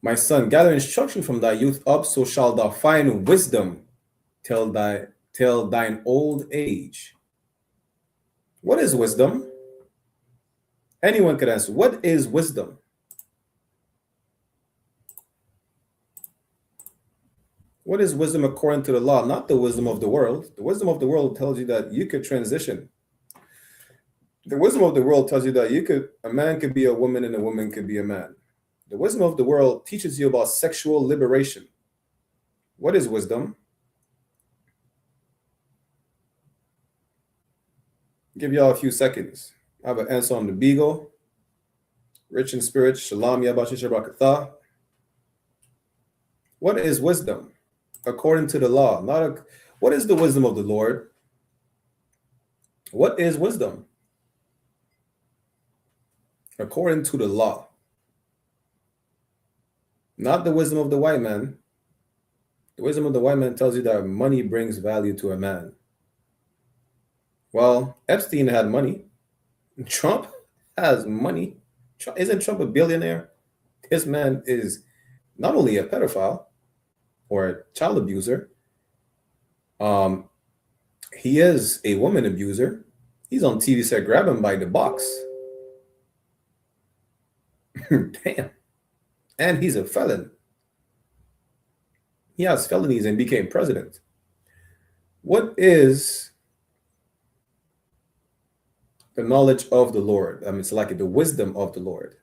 My son, gather instruction from thy youth up, so shalt thou find wisdom till thine old age. What is wisdom? Anyone could answer. What is wisdom? What is wisdom according to the law? Not the wisdom of the world. The wisdom of the world tells you that you could transition. The wisdom of the world tells you that a man could be a woman and a woman could be a man. The wisdom of the world teaches you about sexual liberation. What is wisdom? Give y'all a few seconds. I have an answer on the Beagle. Rich in spirit, Shalom Yabashir Barakatah. What is wisdom? According to the law. What is the wisdom of the Lord? What is wisdom? According to the law. Not the wisdom of the white man. The wisdom of the white man tells you that money brings value to a man. Well, Epstein had money. Trump has money. Isn't Trump a billionaire? This man is not only a pedophile or a child abuser, he is a woman abuser. He's on TV set, grab him by the box. Damn. And he's a felon. He has felonies and became president. What is the knowledge of the Lord? I mean, it's like the wisdom of the Lord.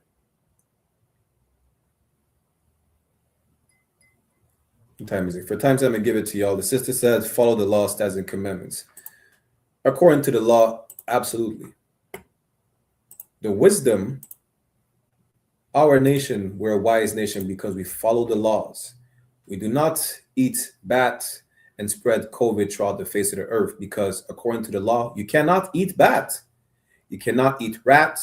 What time is it? For times I'm going to give it to y'all. The sister says, follow the law, statutes, and commandments. According to the law, absolutely. The wisdom, our nation, we're a wise nation because we follow the laws. We do not eat bat and spread COVID throughout the face of the earth because according to the law, you cannot eat bat. You cannot eat rat.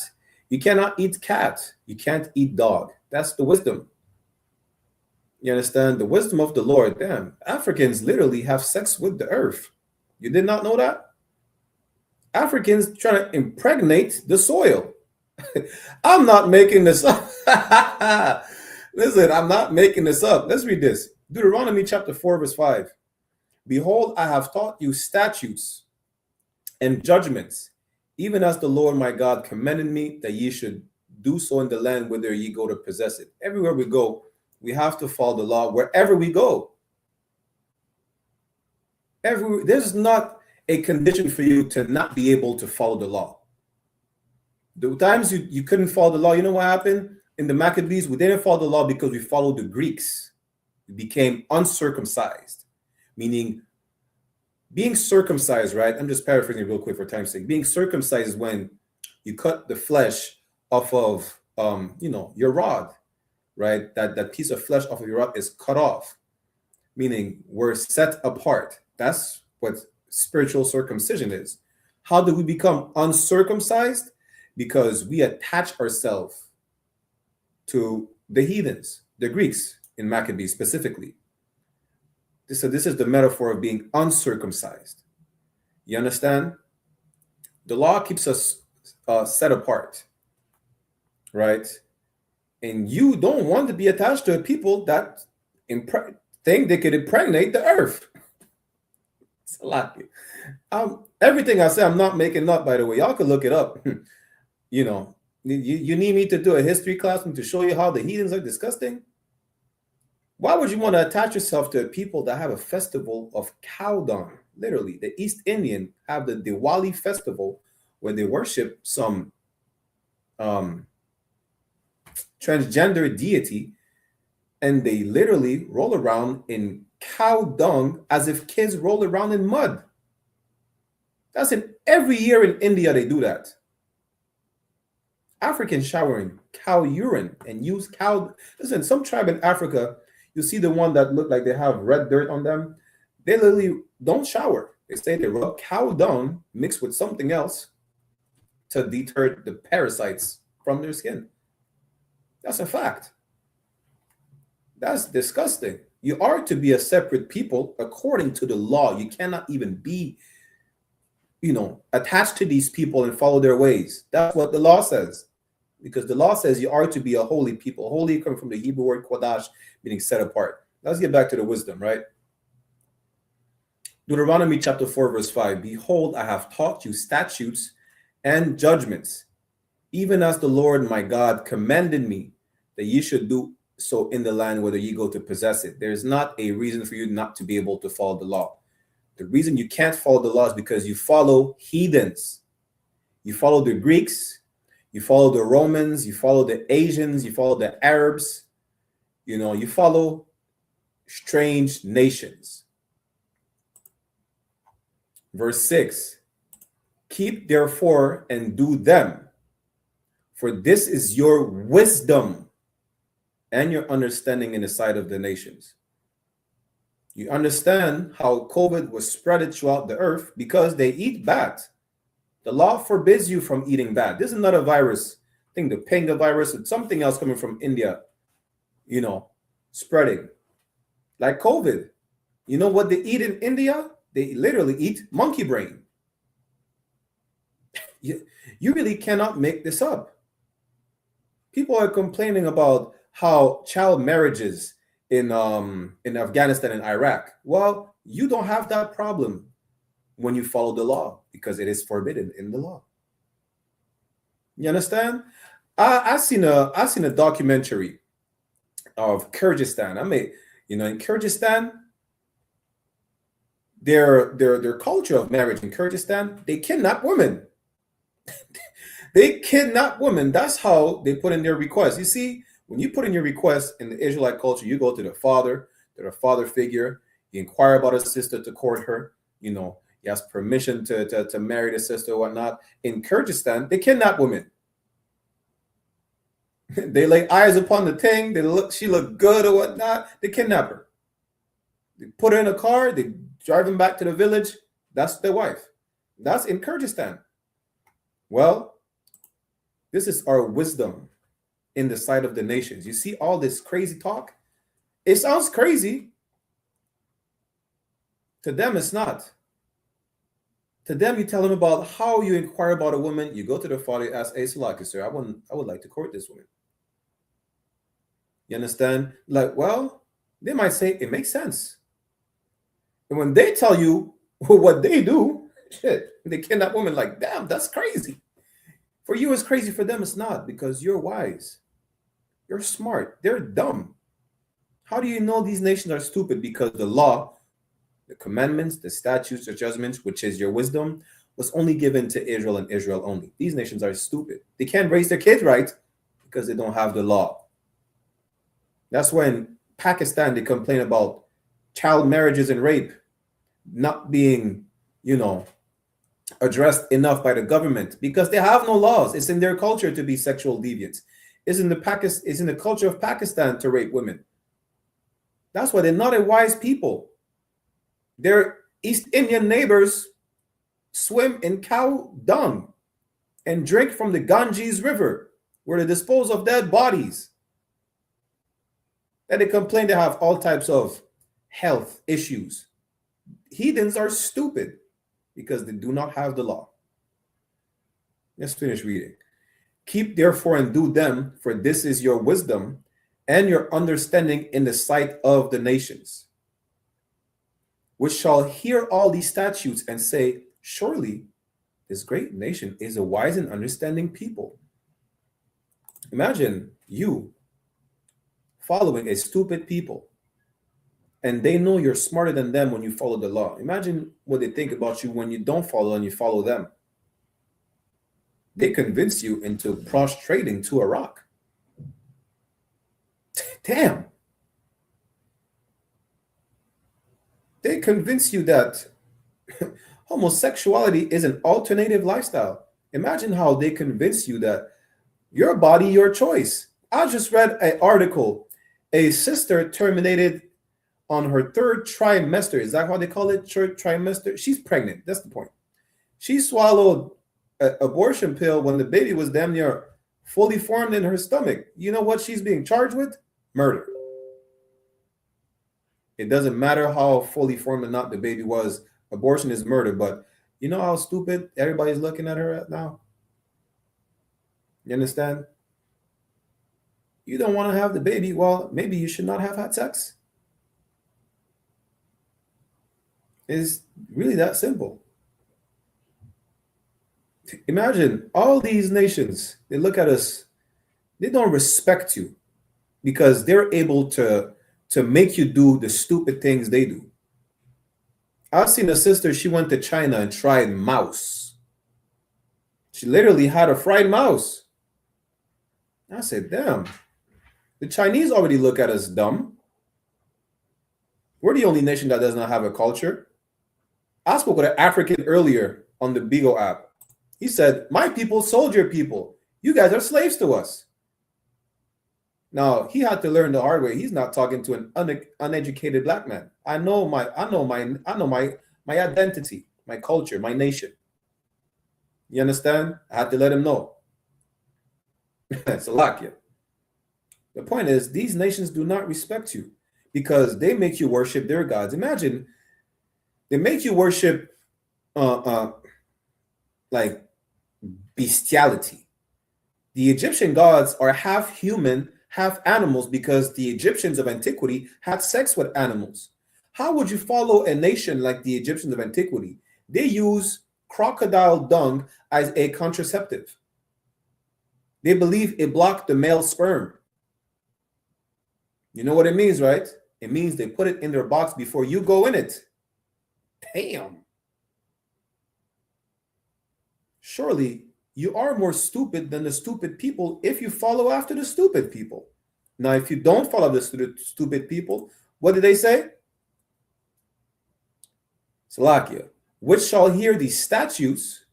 You cannot eat cat. You can't eat dog. That's the wisdom. You understand? The wisdom of the Lord. Damn, Africans literally have sex with the earth. You did not know that? Africans trying to impregnate the soil. I'm not making this up. Listen, I'm not making this up. Let's read this. Deuteronomy chapter 4, verse 5. Behold, I have taught you statutes and judgments, even as the Lord my God commanded me that ye should do so in the land whither ye go to possess it. Everywhere we go, we have to follow the law wherever we go. There's not a condition for you to not be able to follow the law. The times you couldn't follow the law, you know what happened? In the Maccabees, we didn't follow the law because we followed the Greeks. We became uncircumcised, meaning being circumcised, right? I'm just paraphrasing real quick for time's sake. Being circumcised is when you cut the flesh off of, your rod, right? That piece of flesh off of your rod is cut off, meaning we're set apart. That's what spiritual circumcision is. How do we become uncircumcised? Because we attach ourselves to the heathens, the Greeks in Maccabees specifically. So this is the metaphor of being uncircumcised. You understand? The law keeps us set apart, right? And you don't want to be attached to people that think they could impregnate the earth. It's a lot. Everything I say, I'm not making up, by the way. Y'all can look it up. You need me to do a history class to show you how the heathens are disgusting? Why would you want to attach yourself to people that have a festival of cow dung? Literally, the East Indian have the Diwali festival where they worship some transgender deity, and they literally roll around in cow dung as if kids roll around in mud. That's every year in India they do that. Africans shower in cow urine and use cow. Listen, some tribe in Africa, you see the one that look like they have red dirt on them. They literally don't shower. They say they rub cow dung mixed with something else to deter the parasites from their skin. That's a fact. That's disgusting. You are to be a separate people according to the law. You cannot even be, attached to these people and follow their ways. That's what the law says. Because the law says you are to be a holy people. Holy coming from the Hebrew word kodash, meaning set apart. Let's get back to the wisdom, right? Deuteronomy chapter 4, verse 5. Behold, I have taught you statutes and judgments, even as the Lord my God commanded me that ye should do so in the land whether ye go to possess it. There's not a reason for you not to be able to follow the law. The reason you can't follow the law is because you follow heathens. You follow the Greeks, you follow the Romans, you follow the Asians, you follow the Arabs, you follow strange nations. Verse 6, keep therefore and do them, for this is your wisdom and your understanding in the sight of the nations. You understand how COVID was spread throughout the earth because they eat bad. The law forbids you from eating bad. This is not a virus. I think the Penga virus or something else coming from India, spreading. Like COVID. You know what they eat in India? They literally eat monkey brain. You really cannot make this up. People are complaining about how child marriages in Afghanistan and Iraq. Well, you don't have that problem when you follow the law because it is forbidden in the law. You understand? I seen a documentary of Kyrgyzstan. In Kyrgyzstan, their culture of marriage in Kyrgyzstan, they kidnap women. They kidnap women. That's how they put in their request. You see, when you put in your request in the Israelite culture, you go to the father figure. You inquire about a sister to court her. You ask permission to marry the sister or whatnot. In Kyrgyzstan, they kidnap women. They lay eyes upon the thing. She look good or whatnot. They kidnap her. They put her in a car. They drive them back to the village. That's their wife. That's in Kyrgyzstan. Well, this is our wisdom in the sight of the nations. You see all this crazy talk? It sounds crazy. To them, it's not. To them, you tell them about how you inquire about a woman. You go to the father, you ask, hey, Salaki, sir, I would like to court this woman. You understand? Like, well, they might say it makes sense. And when they tell you what they do, shit, they kidnap women like, damn, that's crazy. For you, it's crazy. For them, it's not, because you're wise. You're smart. They're dumb. How do you know these nations are stupid? Because the law, the commandments, the statutes, the judgments, which is your wisdom, was only given to Israel and Israel only. These nations are stupid. They can't raise their kids right because they don't have the law. That's why in Pakistan, they complain about child marriages and rape not being, addressed enough by the government because they have no laws. It's in their culture to be sexual deviants. It's in the culture of Pakistan to rape women. That's why they're not a wise people. Their East Indian neighbors swim in cow dung and drink from the Ganges River where they dispose of dead bodies. And they complain they have all types of health issues. Heathens are stupid because they do not have the law. Let's finish reading. Keep therefore and do them, for this is your wisdom and your understanding in the sight of the nations, which shall hear all these statutes and say, surely this great nation is a wise and understanding people. Imagine you following a stupid people, and they know you're smarter than them when you follow the law. Imagine what they think about you when you don't follow and you follow them. They convince you into prostrating to a rock. Damn. They convince you that homosexuality is an alternative lifestyle. Imagine how they convince you that your body, your choice. I just read an article. A sister terminated on her third trimester. Is that how they call it? Third trimester? She's pregnant. That's the point. She swallowed an abortion pill when the baby was damn near fully formed in her stomach. You know what she's being charged with? Murder. It doesn't matter how fully formed or not the baby was. Abortion is murder. But you know how stupid everybody's looking at her now? You understand? You don't want to have the baby. Well, maybe you should not have had sex. It's really that simple. Imagine all these nations, they look at us, they don't respect you because they're able to make you do the stupid things they do. I've seen a sister, she went to China and tried mouse. She literally had a fried mouse. I said, damn, the Chinese already look at us dumb. We're the only nation that does not have a culture. I spoke with an African earlier on the Bigo app. He said, my people sold your people. You guys are slaves to us. Now, he had to learn the hard way. He's not talking to an uneducated black man. I know my identity, my culture, my nation. You understand? I had to let him know. Salakia. The point is, these nations do not respect you because they make you worship their gods. Imagine, they make you worship like bestiality. The Egyptian gods are half human, half animals because the Egyptians of antiquity had sex with animals. How would you follow a nation like the Egyptians of antiquity? They use crocodile dung as a contraceptive. They believe it blocked the male sperm. You know what it means, right? It means they put it in their box before you go in it. Damn. Surely you are more stupid than the stupid people if you follow after the stupid people. Now, if you don't follow the stupid people, what did they say? Salakia, which shall hear these statutes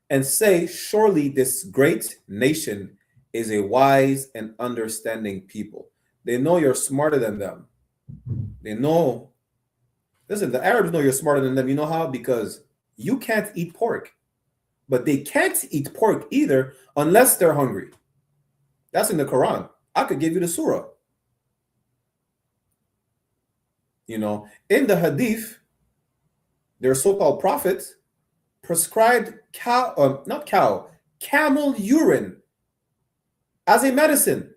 and say, surely this great nation is a wise and understanding people. They know you're smarter than them. They know, listen, the Arabs know you're smarter than them. You know how? Because you can't eat pork. But they can't eat pork either unless they're hungry. That's in the Quran. I could give you the surah. You know, in the hadith, their so-called prophets prescribed camel urine as a medicine.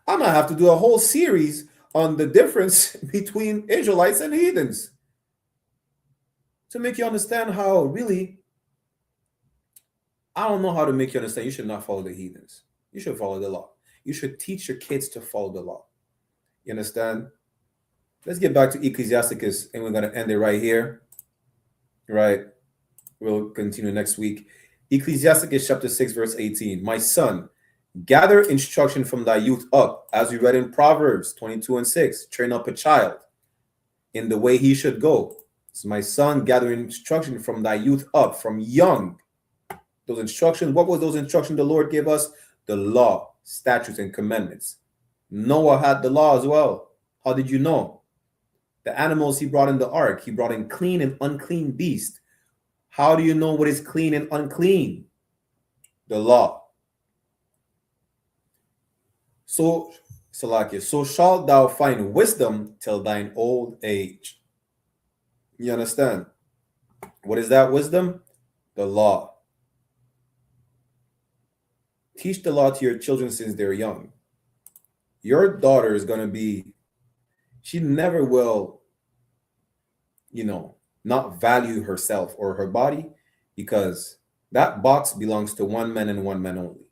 I might have to do a whole series on the difference between Israelites and heathens to make you understand how really, I don't know how to make you understand. You should not follow the heathens. You should follow the law. You should teach your kids to follow the law. You understand? Let's get back to Ecclesiasticus, and we're going to end it right here. Right? We'll continue next week. Ecclesiasticus chapter 6, verse 18. My son, gather instruction from thy youth up, as we read in Proverbs 22 and 6. Train up a child in the way he should go. So my son, gather instruction from thy youth up, from young. Those instructions, what was those instructions the Lord gave us? The law, statutes, and commandments. Noah had the law as well. How did you know? The animals he brought in the ark, he brought in clean and unclean beasts. How do you know what is clean and unclean? The law. So, Salakia, so shalt thou find wisdom till thine old age. You understand? What is that wisdom? The law. Teach the law to your children since they're young. Your daughter is going to be, she never will, not value herself or her body, because that box belongs to one man and one man only.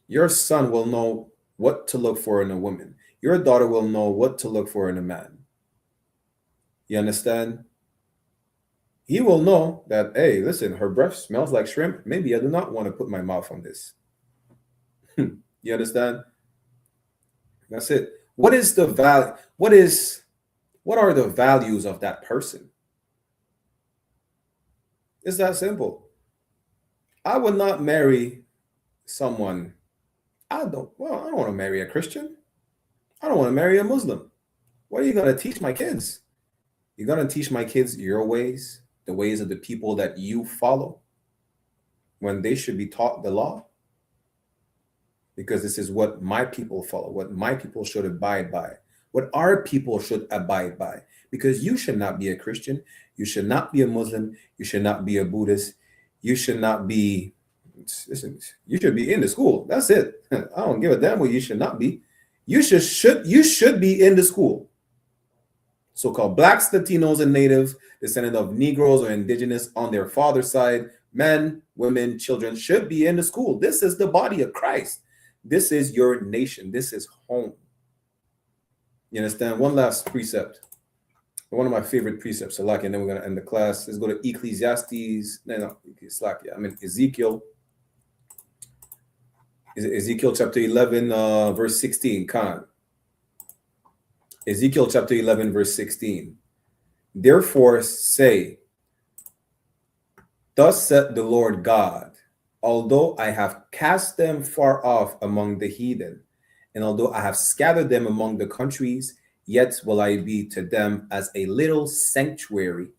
Your son will know what to look for in a woman. Your daughter will know what to look for in a man. You understand? He will know that, hey, listen, her breath smells like shrimp. Maybe I do not want to put my mouth on this. You understand? That's it. What is the value? What are the values of that person? It's that simple. I would not marry someone, I don't want to marry a Christian. I don't want to marry a Muslim. What are you going to teach my kids? You're going to teach my kids your ways, the ways of the people that you follow, when they should be taught the law? Because this is what my people follow, what my people should abide by, what our people should abide by. Because you should not be a Christian. You should not be a Muslim. You should not be a Buddhist. You should not be, listen, you should be in the school. That's it. I don't give a damn what you should not be. You should be in the school. So-called blacks, Latinos, and natives, descendant of Negroes or indigenous on their father's side, men, women, children should be in the school. This is the body of Christ. This is your nation. This is home. You understand? One last precept. One of my favorite precepts, and then we're going to end the class. Let's go to Ecclesiastes. Ezekiel. Ezekiel chapter 11, verse 16. Khan. Ezekiel chapter 11, verse 16. Therefore say, thus saith the Lord God, although I have cast them far off among the heathen, and although I have scattered them among the countries, yet will I be to them as a little sanctuary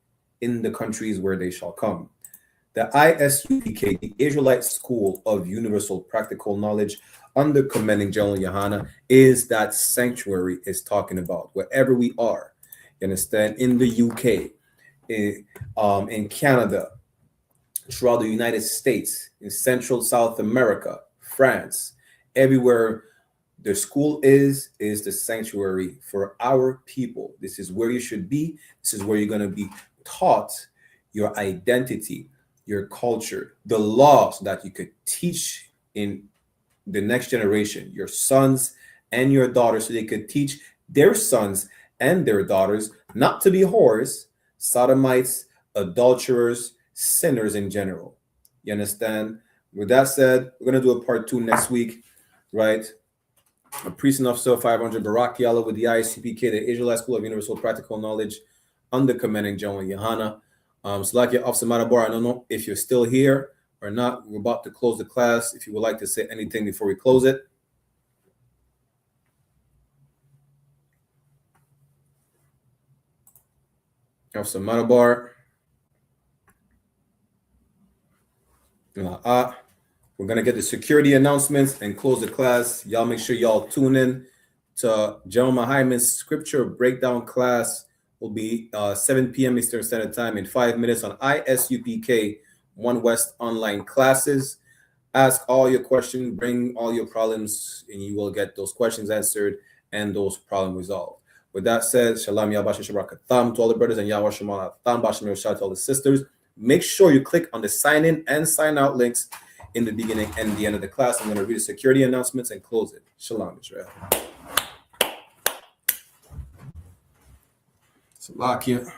in the countries where they shall come. The I.S.U.P.K, the Israelite School of Universal Practical Knowledge, under commanding General YAHANNA, is that sanctuary is talking about. Wherever we are, you understand, in the UK, in Canada, throughout the United States, in Central South America, France, everywhere the school is the sanctuary for our people. This is where you should be. This is where you're going to be taught your identity, your culture, the law, so that you could teach in the next generation, your sons and your daughters, so they could teach their sons and their daughters not to be whores, sodomites, adulterers, sinners in general. You understand? With that said, we're going to do a part 2 next week, right? A priest and officer 500 Barak Yalla with the I.S.U.P.K, the Israelite School of Universal Practical Knowledge, under commanding General YAHANNA. Salakia Officer Marabar, I don't know if you're still here or not. We're about to close the class. If you would like to say anything before we close it. Officer Marabar. We're going to get the security announcements and close the class. Y'all make sure y'all tune in to General Hyman's scripture breakdown class. Will be 7 p.m. Eastern Standard Time in 5 minutes on I.S.U.P.K 1 West online classes. Ask all your questions, bring all your problems, and you will get those questions answered and those problems resolved. With that said, Shalom Yabash Shabakatam to all the brothers and Yahweh Shemana Tham Bashim Shout to all the sisters. Make sure you click on the sign in and sign out links in the beginning and the end of the class. I'm going to read the security announcements and close it. Shalom, Israel. Salakia.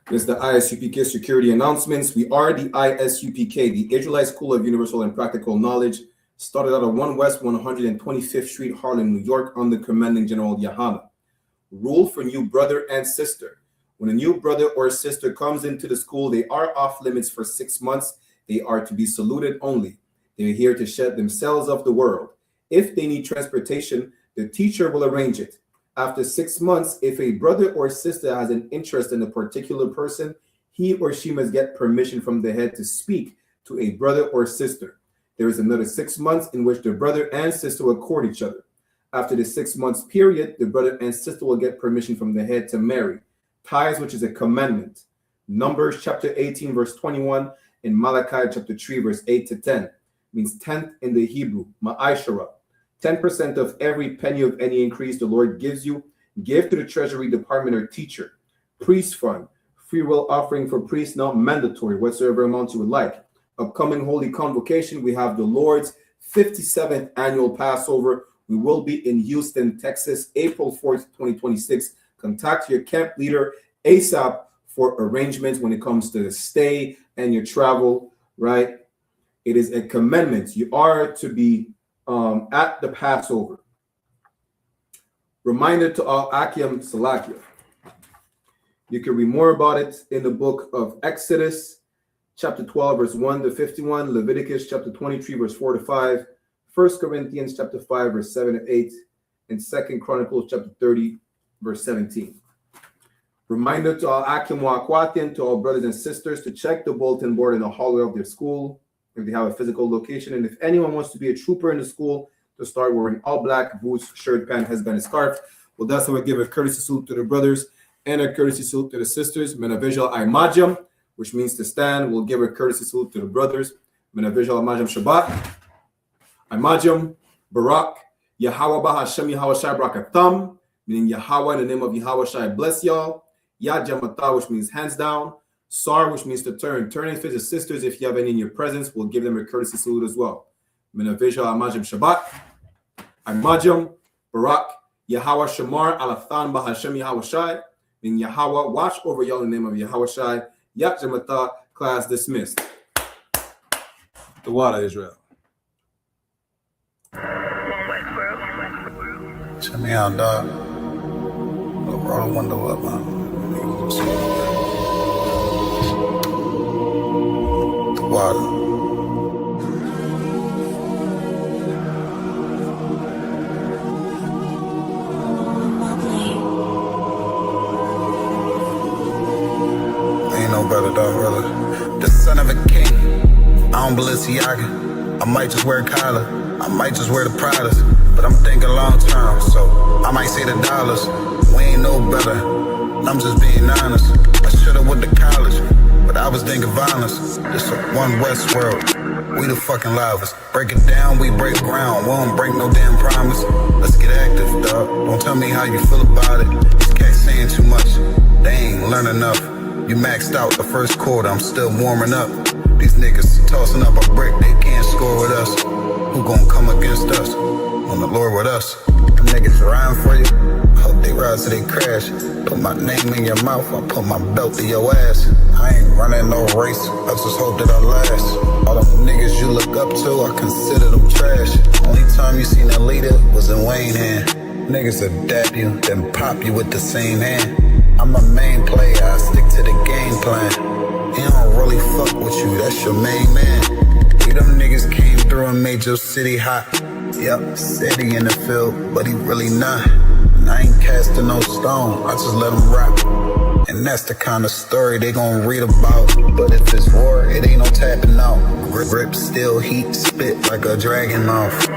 This is the I.S.U.P.K security announcements. We are the I.S.U.P.K, the Israelite School of Universal and Practical Knowledge. Started out at 1 West 125th Street, Harlem, New York, under commanding General YAHANNA. Rule for new brother and sister. When a new brother or sister comes into the school, they are off limits for 6 months. They are to be saluted only. They are here to shed themselves of the world. If they need transportation, the teacher will arrange it. After 6 months, if a brother or sister has an interest in a particular person, he or she must get permission from the head to speak to a brother or sister. There is another 6 months in which the brother and sister will court each other. After the 6 months period, the brother and sister will get permission from the head to marry. Tithes, which is a commandment. Numbers chapter 18, verse 21, and Malachi chapter 3, verse 8 to 10. Means tenth in the Hebrew, ma'ashara. 10% of every penny of any increase the Lord gives you, give to the treasury department or teacher. Priest fund, free will offering for priests, not mandatory, whatsoever amount you would like. Upcoming holy convocation, we have the Lord's 57th annual Passover. We will be in Houston, Texas, April 4th, 2026. Contact your camp leader ASAP for arrangements when it comes to the stay and your travel, right? It is a commandment. You are to be at the Passover. Reminder to all Akim Salakia. You can read more about it in the book of Exodus, chapter 12, verse 1 to 51, Leviticus chapter 23, verse 4 to 5, 1 Corinthians chapter 5, verse 7 to 8, and 2 Chronicles chapter 30, verse 17. Reminder to all Akim Wakwatian, to all brothers and sisters, to check the bulletin board in the hallway of their school if they have a physical location. And if anyone wants to be a trooper in the school, to start wearing all black, boots, shirt, pant, headband, and scarf. Well, that's how we give a courtesy salute to the brothers and a courtesy salute to the sisters. Menavijal Imajam, which means to stand. We'll give a courtesy salute to the brothers. Menavijal Imajam Shabbat. Imajam, Barak, Yahweh Bahashem Yahweh Shai Brakatam, meaning Yahweh, in the name of Yahweh Shai, bless y'all. Yajamata, which means hands down. Sar, which means to turn. Turning to the sisters, if you have any in your presence, we'll give them a courtesy salute as well. Menavijal Imajam Shabbat. Imajam, Barak, Yahweh Shamar, Alathan Bahashem Yahweh Shai, meaning Yahweh, watch over y'all in the name of Yahweh Shai. Yajamata, class dismissed. The water, Israel. Check me out, dog. Roll the window up, man. The water. Ain't no better, dog, brother. The son of a king. I don't Balenciaga. I might just wear collar. I might just wear the Pradas. But I'm thinking long term, so I might say the dollars. We ain't no better. I'm just being honest. I should've went to college, but I was thinking violence. This a one West world. We the fucking livest. Break it down, we break ground. We don't break no damn promise. Let's get active, dog. Don't tell me how you feel about it. These cats saying too much. They ain't learn enough. You maxed out the first quarter. I'm still warming up. These niggas tossing up a brick. They can't score with us. Who gon' come against us? On the Lord with us. Them niggas riding for you. Hope they ride till they crash. Put my name in your mouth, I put my belt to your ass. I ain't running no race, I just hope that I last. All them niggas you look up to, I consider them trash. Only time you seen a leader was in Wayne hand. Niggas will dap you, then pop you with the same hand. I'm a main player, I stick to the game plan. He don't really fuck with you, that's your main man. We them niggas came through and made your city hot. Yup, said he in the field, but he really not. And I ain't casting no stone, I just let him rock. And that's the kind of story they gon' read about. But if it's war, it ain't no tapping out. Grip still heat, spit like a dragon mouth.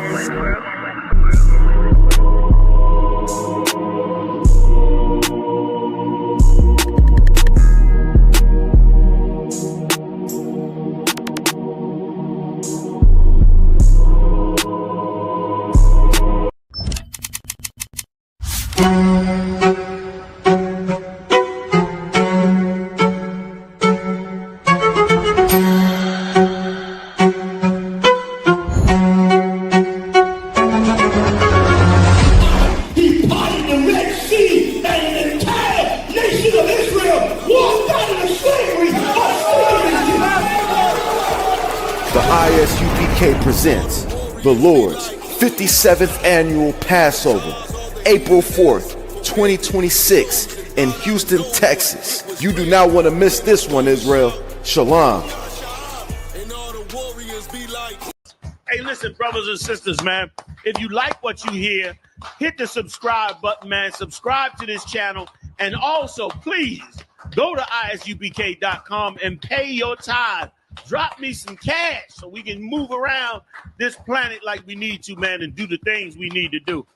The I.S.U.P.K. presents the Lord's 57th Annual Passover, April 4th, 2026 in Houston, Texas. You do not want to miss this one, Israel. Shalom. Hey, listen, brothers and sisters, man. If you like what you hear, hit the subscribe button, man. Subscribe to this channel. And also, please, go to isupk.com and pay your tithe. Drop me some cash so we can move around this planet like we need to, man, and do the things we need to do.